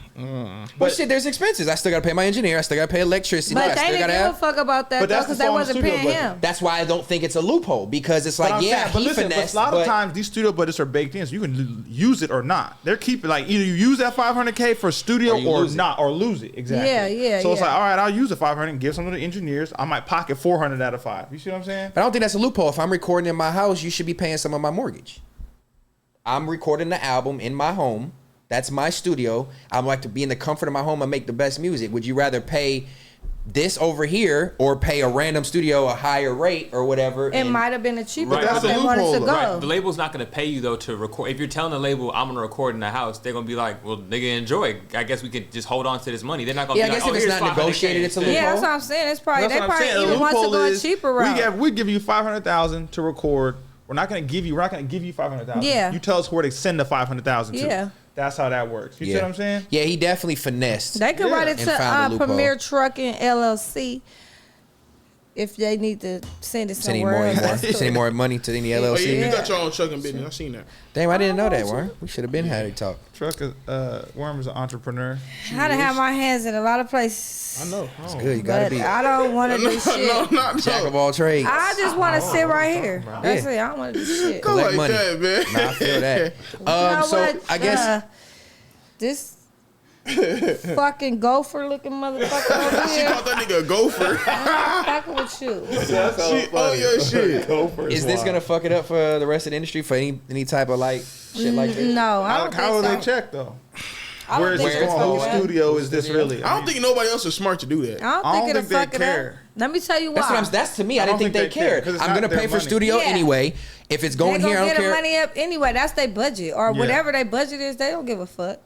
But shit, there's expenses. I still gotta pay my engineer. I still gotta pay electricity. I But they still didn't gotta give a have. fuck about that But though, that's because the they song wasn't studio paying budget. him. That's why I don't think it's a loophole because it's But like, I'm yeah, saying, but he listen, finessed. but a lot of but- times these studio budgets are baked in, so you can use it or not. They're keeping like either you use that $500K for studio Or you or lose it. not, or lose it. Exactly. Yeah, So it's yeah. like, all right, I'll use the $500 and give some of the engineers. I might pocket $400 out of $500. You see what I'm saying? But I don't think that's a loophole. If I'm recording in my house, you should be paying some of my mortgage. I'm recording the album in my home. That's my studio. I like to be in the comfort of my home and make the best music. Would you rather pay this over here or pay a random studio a higher rate or whatever? It might have been a cheaper Right, route that's they a wanted to loophole, go. Right. The label's not going to pay you though to record. If you're telling the label I'm going to record in the house, they're going to be like, "Well, nigga, enjoy. I guess we could just hold on to this money." They're not going to Yeah, be I like, guess "Oh, if it's here's not 500K negotiated, it's a instead." loophole. Yeah, that's what I'm saying. It's probably That's they what I'm probably saying. The even want to loophole go a is cheaper route. we give you $500,000 to record. We're not going to give you $500,000. Yeah. You tell us where to send the $500,000 to. Yeah. That's how that works. You see what I'm saying? Yeah, he definitely finessed. They could Yeah. write it And found a to loophole. Premier Trucking LLC if they need to send it Sending somewhere more, else. more, That's cool. sending more money to any Oh, LLC. yeah, you Yeah. got your own trucking business. I seen that. Damn, I didn't know that, Warren. We should have been had a talk. Worm is an entrepreneur. I done have my hands in a lot of places. I know. It's good. You gotta But be I don't want to do shit. No. jack of all trades. I just want to sit right here. That's Yeah. it. I don't want to do shit. Go Collect like money. that, man. Nah, I feel that. You know So what? I guess This fucking gopher looking motherfucker over She here. called that nigga a gopher. Fucking with you. She on your shit. is this gonna fuck it up for the rest of the industry for any type of like shit like this? No, I How, don't how will think they so. check though? I don't Where is think this it's going? Whose fucking up. studio is this really? I don't think nobody else is smart to do that. I don't I think don't it'll think they fuck it up. care. Let me tell you That's why. what I'm. That's to me. I, I didn't don't think they care, cared. 'cause it's I'm not gonna their pay for money. studio Yeah. anyway. If it's going They here, I gonna don't get care. the money up anyway. That's their budget or Yeah. whatever their budget is. They don't give a fuck.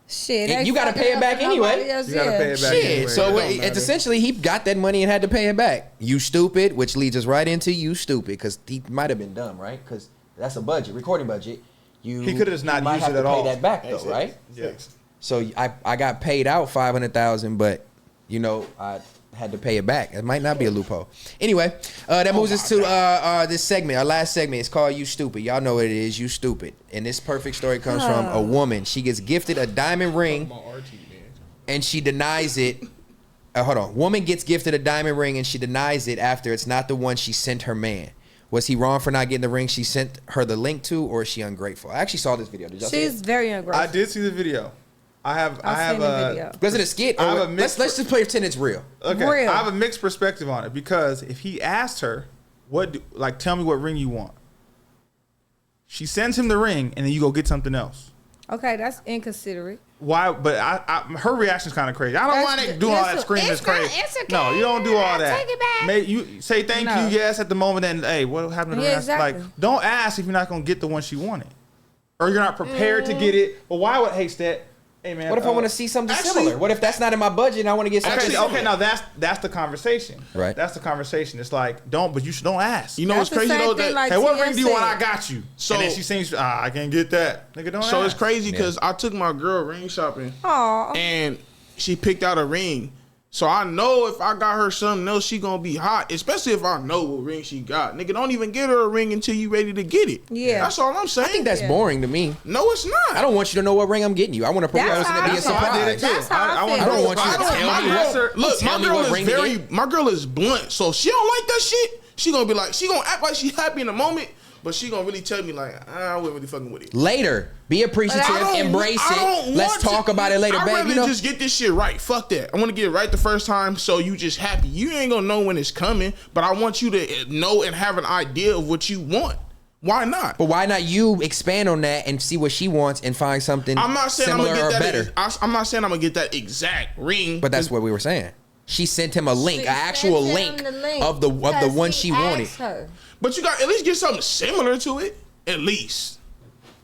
Shit, And they you gotta fucking pay it up back for nobody anyway. else, You gotta yeah. pay it back Shit. anyway. So It don't it's matter. essentially he got that money and had to pay it back. You stupid, which leads us right into you stupid because he might have been dumb, right? Because that's a budget, recording budget. You He could've just not might used have it to at all. Pay that back though, right? Yes. So I got paid out $500,000, but I had to pay it back. It might not be a loophole. Anyway, that moves us to this segment, our last segment. It's called You Stupid. Y'all know what it is. You Stupid. And this perfect story comes from a woman. She gets gifted a diamond ring and she denies it. Hold on. Woman gets gifted a diamond ring and she denies it after it's not the one she sent her man. Was he wrong for not getting the ring she sent her the link to, or is she ungrateful? I actually saw this video. Did y'all see it? She's very ungrateful. I did see the video. I have seen the video. Was it a skit? I have Or a mixed let's just play pretend it's real. Okay, Real. I have a mixed perspective on it because if he asked her, tell me what ring you want. She sends him the ring, and then you go get something else. Okay, that's inconsiderate. Why? But her reaction's kind of crazy. I don't mind it doing all that screaming. It's crazy. Okay. No, you don't do all that. Take it back. You say thank No. you, yes, at the moment, and hey, what happened to the Yeah, rest? exactly. Like, don't ask if you're not gonna get the one she wanted, or you're not prepared to get it. But why would Stat? Hey man, What if I want to see something similar? What if that's not in my budget and I want to get something Okay, similar? okay, now that's the conversation. Right. That's the conversation. It's like don't ask. You know That's what's the crazy same though? thing That like Hey, what TM ring do you want? said. I got you. So- and then she sings, I can't get that. Nigga, don't so ask. it's crazy because I took my girl ring shopping Aw. and she picked out a ring. So I know if I got her something else, she gonna be hot. Especially if I know what ring she got. Nigga, don't even get her a ring until you ready to get it. Yeah. That's all I'm saying. I think that's boring to me. No, it's not. I don't want you to know what ring I'm getting you. I want to propose That's and it be a how I did surprise. it. That's how I feel. I don't want you to I don't- tell my me girl- what. Look, tell my me girl what is ring to very. get. My girl is blunt, so if she don't like that shit, she gonna be like, she gonna act like she happy in the moment, but she gonna really tell me like, I wasn't really fucking with it. Later, be appreciative, embrace it. Let's talk about it later, I'd babe. rather You know, just get this shit right. Fuck that. I want to get it right the first time, so you just happy. You ain't gonna know when it's coming, but I want you to know and have an idea of what you want. Why not? but why not you expand on that and see what she wants and find something I'm not saying I'm similar gonna or get better? that. I'm not saying I'm gonna get that exact ring. But that's what we were saying. She sent him a link, She an actual sent link him the link of the because one he she wanted. asked her. But you got at least get something similar to it. At least.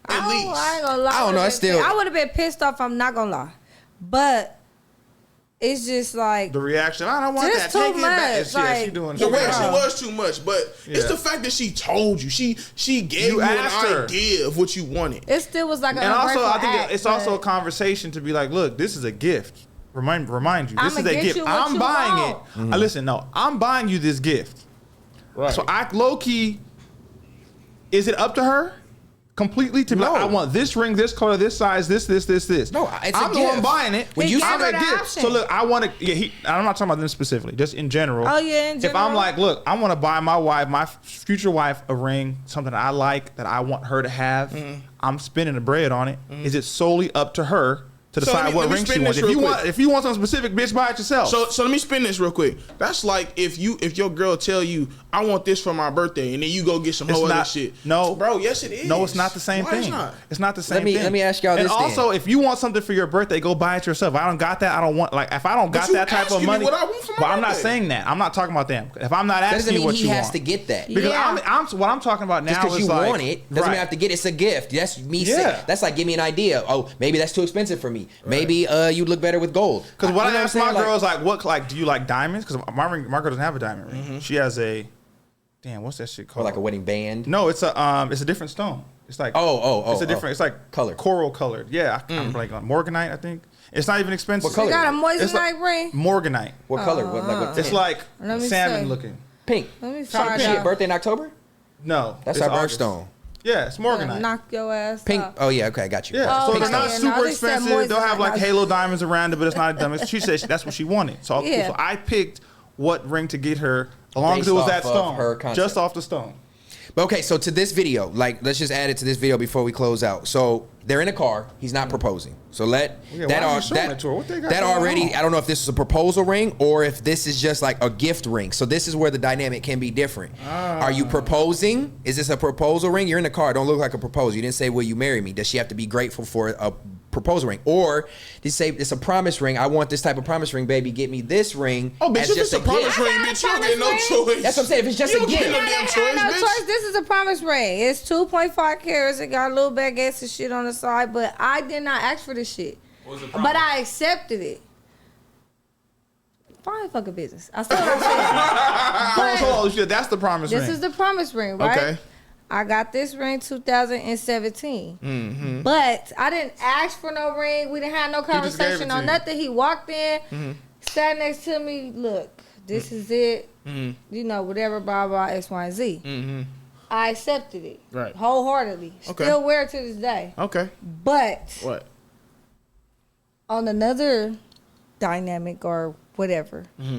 At least. I ain't gonna lie. I don't know, would've I still- been- I would have been pissed off. I'm not gonna lie, but it's just like The reaction, I don't want Just that. too Take it back. much, It's, yeah, she like- doing The too reaction much. was too much, but it's Yeah. the fact that she told you. She gave You you an asked her. idea of what you wanted. it still was like an And also, I ungrateful think act, it's also a but- conversation to be like, look, this is a gift. Remind you, this I'ma is a get gift. you what I'm you buying want. it. Listen, no, I'm buying you this gift. Right. So I low key, is it up to her completely to be like, No. I want this ring, this color, this size, this. No, it's a I'm the one gift. buying it. When you I'm gave a her the gift. option. So look, I want to. Yeah, I'm not talking about them specifically, just in general. Oh, yeah, in If I'm general. like, look, I want to buy my wife, my future wife, a ring, something I like that I want her to have. Mm-hmm. I'm spending the bread on it. Is it solely up to her to So decide let me what ring she spin wants? this If you real want, quick. if you want something specific, bitch, buy it yourself. So let me spin this real quick. That's like if your girl tell you, I want this for my birthday, and then you go get some It's whole other not- shit. no. Bro, yes it is. No, it's not the same Why thing. It's not? It's not the same me- thing. let me ask y'all and this then. also, if you want something for your birthday, go buy it yourself. If I don't got that, I don't want. Like, if I don't got you that type of asking me money, what I want for my but I'm not birthday. saying that. I'm not talking about them. If I'm not That asking doesn't you mean what he you has want, to get that. because Yeah. what I'm talking about now Just because is you like, want it doesn't right. mean I have to get it. It's a gift. That's me saying. Yeah. That's like give me an idea. Oh, maybe that's too expensive for me. Maybe you'd look better with gold. Because what You I know ask I'm my saying? girls like, what like do you like diamonds? Because my girl doesn't have a diamond ring. Mm-hmm. She has a, damn, what's that shit Or called? like a wedding band. No, it's a different stone. It's like it's a different. It's like Colored. coral colored. Yeah, I'm like on morganite. I think it's not even expensive. What color? You got a It's like moissanite ring. morganite. What color? What, like, what It's tint? like Let me salmon see. looking. pink. Let me Some find shit. out. Birthday in October. No, That's it's our August. birthstone. Yeah, it's morganite. Knock your ass Pink. up. Oh yeah. Okay, I got you. Yeah, Oh, so Pink they're not yeah, stone. no, super they said expensive. They'll have like moissanite. halo diamonds around it, but it's not a diamond. She said that's what she wanted. So, cool. Yeah. So I picked what ring to get her, as long as Based it was off that of stone, her concept. just off the stone. But okay, so to this video, like let's just add it to this video before we close out. So they're in a car. He's not proposing. So let Yeah, that why are is he showing that it to her? What they got that going already. on? I don't know if this is a proposal ring or if this is just like a gift ring. So this is where the dynamic can be different. Are you proposing? Is this a proposal ring? You're in the car. Don't look like a proposal. You didn't say, "Will you marry me?" Does she have to be grateful for a proposal ring, or did you say it's a promise ring? I want this type of promise ring, baby. Get me this ring. Oh, bitch, as if just it's a promise gift. ring, I got bitch, you a don't get no promise choice. That's what I'm saying. If it's just You a don't get gift. no I damn ain't choice, had no bitch. choice. This is a promise ring. It's 2.5 carats. It got a little baguettes and shit on the side, but I did not ask for this shit. What was the But promise? I accepted it. Fine fucking business. I said what I said. Hold on, shit, that's the promise This ring. is the promise ring, right? Okay. I got this ring 2017. Mm-hmm. But I didn't ask for no ring. We didn't have no just gave it conversation to on you. nothing. He walked in, Mm-hmm. sat next to me. Look, this is it. You know, whatever, blah, blah, X, Y, and Z. Mm-hmm. I accepted it. Right. Wholeheartedly. Okay. Still wear it to this day. Okay. But What? on another dynamic or whatever, Mm-hmm.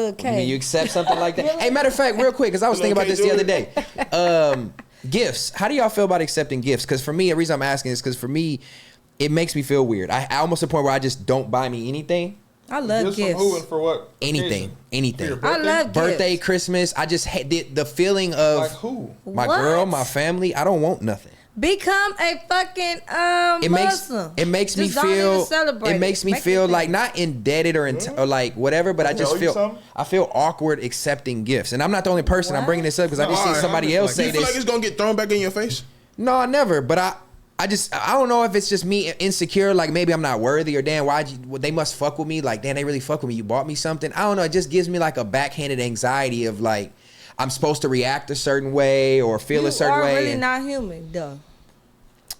little K. You accept something like that? Hey, matter of fact, real quick, because I was thinking about this the other day. Gifts. How do y'all feel about accepting gifts? Because for me, the reason I'm asking is because for me, it makes me feel weird. I almost to the point where I just don't buy me anything. I love Gifts from who and gifts. for what? Anything. Anything. For your I love Birthday, gifts. Christmas. I just had the feeling of Like who? my What? girl, my family. I don't want nothing. Become a fucking Muslim. It makes me Just don't even feel celebrate it makes me Make feel it like think. not indebted or like whatever, but I just tell you feel something? I feel awkward accepting gifts. And I'm not the only person. I'm bringing this up because I just No, seen alright, somebody I'm else just say You feel this. like it's gonna get thrown back in your face? No, never. But I don't know if it's just me insecure. Like maybe I'm not worthy or damn, they must fuck with me. Like damn, they really fuck with me. You bought me something. I don't know. It just gives me like a backhanded anxiety of like I'm supposed to react a certain way or feel a certain You are way. really and not human, though.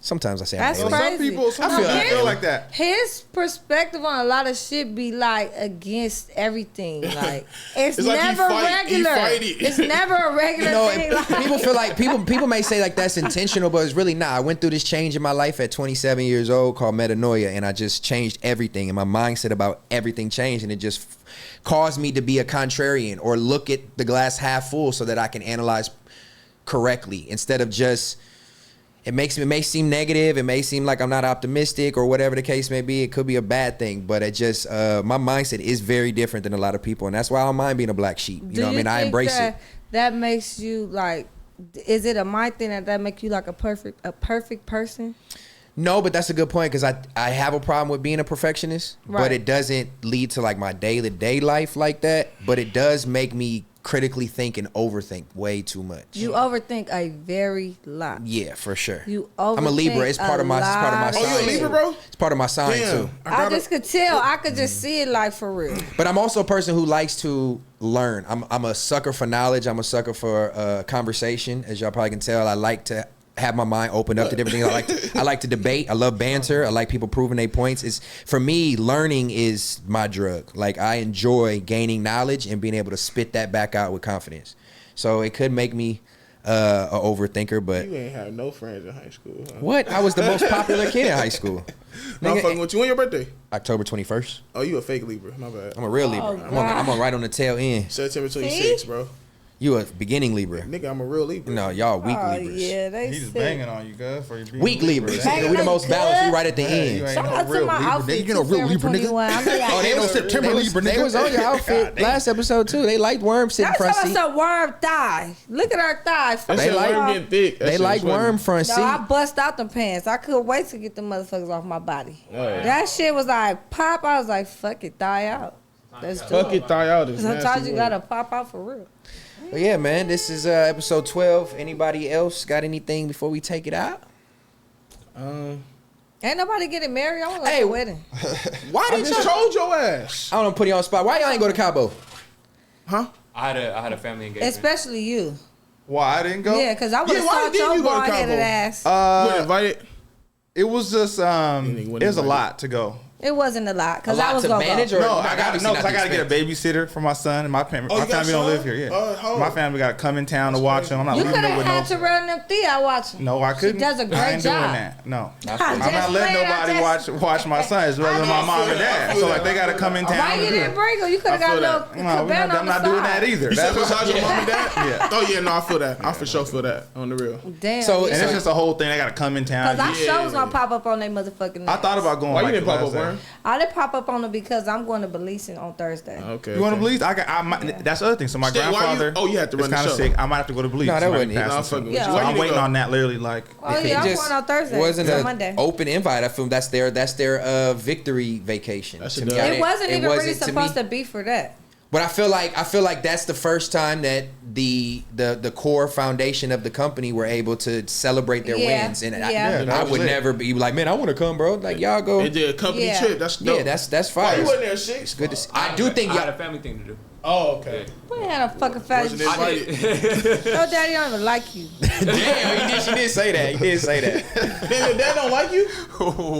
sometimes I say I'm That's alien. Some crazy. people feel like that. His perspective on a lot of shit be like against everything. Like it's It's like he never fight- he regular. fight it. It's never a regular You know, thing. and people feel like people may say like that's intentional, but it's really not. I went through this change in my life at 27 years old called metanoia, and I just changed everything, and my mindset about everything changed, and it just caused me to be a contrarian or look at the glass half full so that I can analyze correctly instead of just. It may seem negative. It may seem like I'm not optimistic or whatever the case may be. It could be a bad thing, but it just my mindset is very different than a lot of people, and that's why I don't mind being a black sheep. You know what I mean? I embrace it. That makes you like. Is it a mind thing that make you like a perfect person? No, but that's a good point because I have a problem with being a perfectionist, but Right. it doesn't lead to like my day-to-day life like that. But it does make me critically think and overthink way too much. You overthink a very lot. Yeah, for sure. You I'm a Libra. overthink It's part of my lot Oh, you a sign. Libra, too. bro? It's part of my sign Damn. too. I just could tell. I could just see it like for real. But I'm also a person who likes to learn. I'm a sucker for knowledge. I'm a sucker for conversation. As y'all probably can tell, I like to have my mind opened up to different things. I like to debate. I love banter. I like people proving their points. It's for me, learning is my drug. Like I enjoy gaining knowledge and being able to spit that back out with confidence. So it could make me a overthinker, but You ain't have no friends in high school. Huh? what? I was the most popular kid in high school. No, I'm Nigga, fucking with you. When your birthday? October 21st. Oh, you a fake Libra. My bad. I'm a real Libra. Oh, I'm on right on the tail end. September 26th, bro. You a beginning Libra. Nigga, I'm a real Libra. No, y'all weak Oh Libras. yeah, they He just sick. banging on you, guys. For you being Weak Libras. Banging We the on most you, balanced. We good. right at the you end. ain't Shout no out to real my Libra, outfit. nigga. You know, real Libra, nigga. 2021. I'm like, Oh, they no was September they was, Libra, they nigga. was on your outfit God damn. last episode too. They liked worm sitting That's front how seat. a worm thigh. Look at her thigh. That They shit like- worm getting thick. That They shit like was funny. worm front No, I seat. bust out the pants. I couldn't wait to get the motherfuckers off my body. Oh, yeah. That shit was like pop. I was like, fuck it, thigh out. Let's do Fuck it. it, thigh out. is Sometimes nasty you word. gotta pop out for real. But yeah, man, this is episode 12. Anybody else got anything before we take it out? Ain't nobody getting married. I want to go Hey, to a wedding. Why I did just y'all? told your ass. I don't know, put you on the spot. Why y'all ain't go to Cabo? Huh? I had a family engagement. Especially you. Why I didn't go? Yeah, because I would have Yeah, why thought didn't your you go to bald headed Cabo? ass. You wasn't invited? It was just nigga wasn't it was a invited. lot to go. It wasn't a lot because A I lot was to gonna manage go. or- No, not- I got obviously no, not because I got to the get a babysitter for my son, and my family. Oh, My you got family don't son? live here. Yeah, how old? my family got to come in town to watch him. I'm not You leaving could them have with had no. Terrell and them Thea watching. No, I couldn't. does a great I ain't job. doing that. No, Just I'm not letting playing, I nobody just- watch my son as well as my mom and dad. So like they got to come in town. Why to you do didn't it. bring her? You could I have got a feel little that. No, cabana I'm on the not doing side. that either. You said That's besides your mom and dad? Yeah. Oh, yeah, no, I feel that. I for sure feel that on the real. Damn. So- And it's just a whole thing. They got to come in town. Because I Yeah. sure was gonna pop up on their motherfucking. I thought about going. Why you like didn't the pop last up, day. Warren? I didn't pop up on it because I'm going to Belize on Thursday. Okay. You want to okay. Belize? That's the other thing. So my Stay- why you- grandfather. oh, you had to run is the kind of show. sick. I might have to go to Belize. No, that Somebody wasn't it. passed No, I'm him soon. fucking with Yeah. you. So Why I'm you didn't waiting go? on that. Literally, like. Oh It yeah, I'm just going on Thursday. wasn't on an Monday. open invite. I feel that's their victory vacation. That's To a me, dub. I It didn't- wasn't even really wasn't to supposed me. to be for that. But I feel like that's the first time that the core foundation of the company were able to celebrate their Yeah. wins, and Yeah. Yeah, I that was would it. never be like, man, I want to come, bro. Like y'all go. They did a company Yeah. trip. That's dope. Yeah, that's Why fire. you wasn't there 6? Good to see. I do think I had y'all. a family thing to do. Oh, okay. We had a fucking fat. Wasn't Your invited. daddy don't even like you. Damn, she did say that. He did say that. Damn, your dad don't like you?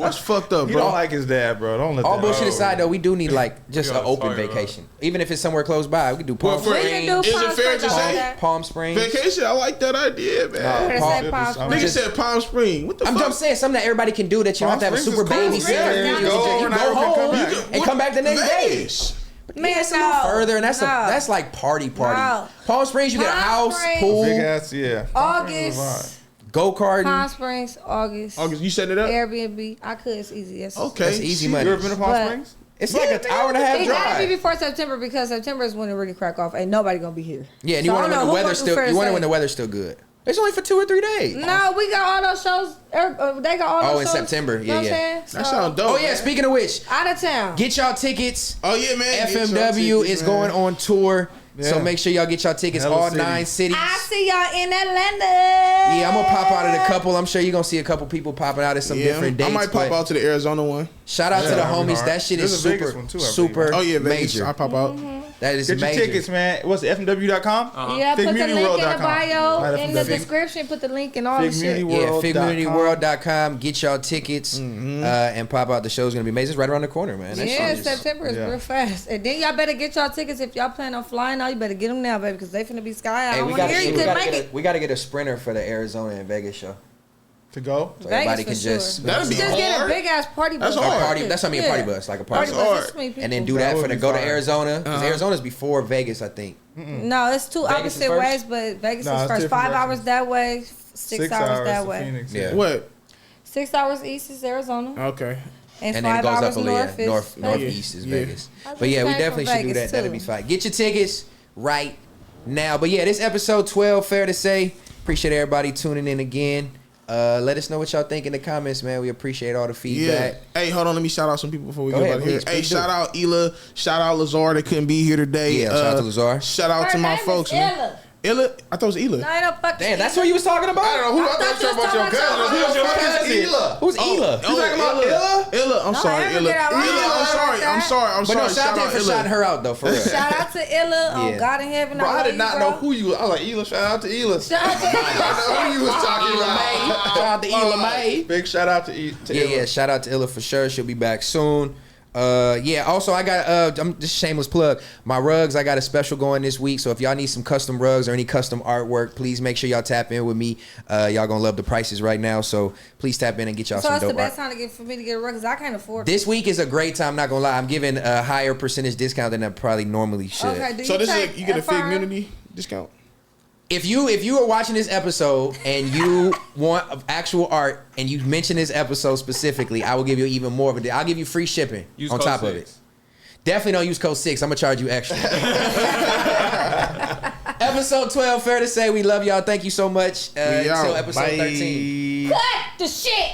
That's fucked up, You bro. don't like his dad, bro. Don't let All that. bullshit aside, though, we do need like just Yeah, an open sorry, bro. vacation, even if it's somewhere close by. We could do Palm Well, for- We Springs. can do Is it Palm fair Springs to on say- that. Palm Springs. Vacation, I like that idea, man. Better Palm- say Palm I'm Nigga Springs. said Palm Spring. What the I'm fuck? just saying something that everybody can do that you don't have to have a Palm super Springs is cool. babysitter. Yeah, You you just- go you overnight go and come home back. and come back the next day. Vegas. Man, It's a little no. further, and that's No. that's like party. No. Palm Springs, you get a Palm house, Springs. pool, Big ass, yeah. August. Go-karting. Palm Springs, August. August, you setting it up? Airbnb. I could. It's easy. Yes. Okay. That's easy You money. ever been to Palm But- Springs? It's like an hour and a half It gotta be drive. before September because September is when it really crack off. Ain't nobody gonna be here. Yeah, and So you I wonder don't when know the who weather's gonna do still. fair You to wonder say. when the weather's still good. It's only for 2 or 3 days. No, we got all those shows. They got all those in shows. September. You know what Yeah, I'm saying? That So, sounds dope. Oh yeah. Speaking of which, out of town. get y'all tickets. Oh yeah, man. Get your FMW tickets, is man. going on tour, so Yeah. make sure y'all get y'all tickets. Hella All cities. 9 cities. I see y'all in Atlanta. Yeah, I'm gonna pop out at a couple. I'm sure you're gonna see a couple people popping out at some different dates. I might pop but out to the Arizona one. Shout out to the that'd be homies. hard. That shit There's is a Vegas super, one too, I believe, super right? Oh yeah, Vegas. major. I pop out. That is Get your major. tickets, man. What's it? FMW.com? Yeah, put the link in the FIGGmunityworld.com. bio, Right, in the FMW. description. Put the link and all the shit. FIGGmunityworld.com. Yeah, figgmunityworld.com. Get y'all tickets and pop out. The show's gonna be amazing. It's right around the corner, man. That Yeah, shit is- September is yeah. real fast. And then y'all better get y'all tickets if y'all plan on flying out. You better get them now, baby, because they finna be sky high. I Hey, don't we want to gotta, hear you we, couldn't gotta make get it. we gotta get a sprinter for the Arizona and Vegas show. To go? So Vegas everybody for can sure. just That'd be Just get a hard. big ass party bus. That's hard. party. That's what I mean, a party bus, like a party That's bus. hard. That's me, people. And then do That that would for the be go to fire. Arizona. Because Arizona's before Vegas, I think. No, it's two Vegas is opposite first? ways, but Vegas No, is it's first. different 5 hours directions. that way, 6 hours that to way. Phoenix. Yeah. What? 6 hours east is Arizona, Okay. and And then it 5 goes hours up a little, north yeah. is North, Vegas. northeast is Yeah. Vegas. I But yeah, we just came definitely from should do Vegas, that. That'd too. be fine. Get your tickets right now. But yeah, this episode 12, fair to say. Appreciate everybody tuning in again. Let us know what y'all think in the comments, man. We appreciate all the Yeah. feedback. Hey, hold on. Let me shout out some people before we Go get ahead, out of here. please, Hey, please do. shout out Ela. Shout out Lazar that couldn't be here today. Yeah, shout out to Lazar. Shout out to Her my name is folks, man. Ella. Ella? I thought it was Ela. No, I don't fucking. Damn, that's what you was talking about? I don't know who. I thought you were talking about your cousin. Who's your cousin? Ela. Who's Ela? You talking about Ella? Ella, I'm No, sorry, I never Ella. get out right Ella, now I'm sorry. like that. I'm sorry. I'm But no, sorry. shout out for Ella. shouting her out, though, for real. Shout out to Illa on Yeah. God in Heaven. Bro, I love did you, not bro. know who you. I was like, Ela. Shout out to Ela. Shout out to I know who you was talking Ela about. May. Shout out to Ela May. Big shout out to Yeah, Ela. yeah. Shout out to Illa for sure. She'll be back soon. Yeah. Also, I got I'm just shameless plug. My rugs. I got a special going this week. So if y'all need some custom rugs or any custom artwork, please make sure y'all tap in with me. Y'all gonna love the prices right now. So please tap in and get y'all So some it's the dope best art. time to get for me to get a rug because I can't afford it. This week is a great time. Not gonna lie. I'm giving a higher percentage discount than I probably normally should. Okay, do So you this is take you get a FR? FIGGMUNITY discount. If you are watching this episode and you want actual art and you mention this episode specifically, I will give you even more of it. I'll give you free shipping Use on code top of 6. it. Definitely don't use code 6. I'm gonna charge you extra. Episode 12, fair to say, we love y'all. Thank you so much. We out. Until episode Bye. 13. Cut the shit.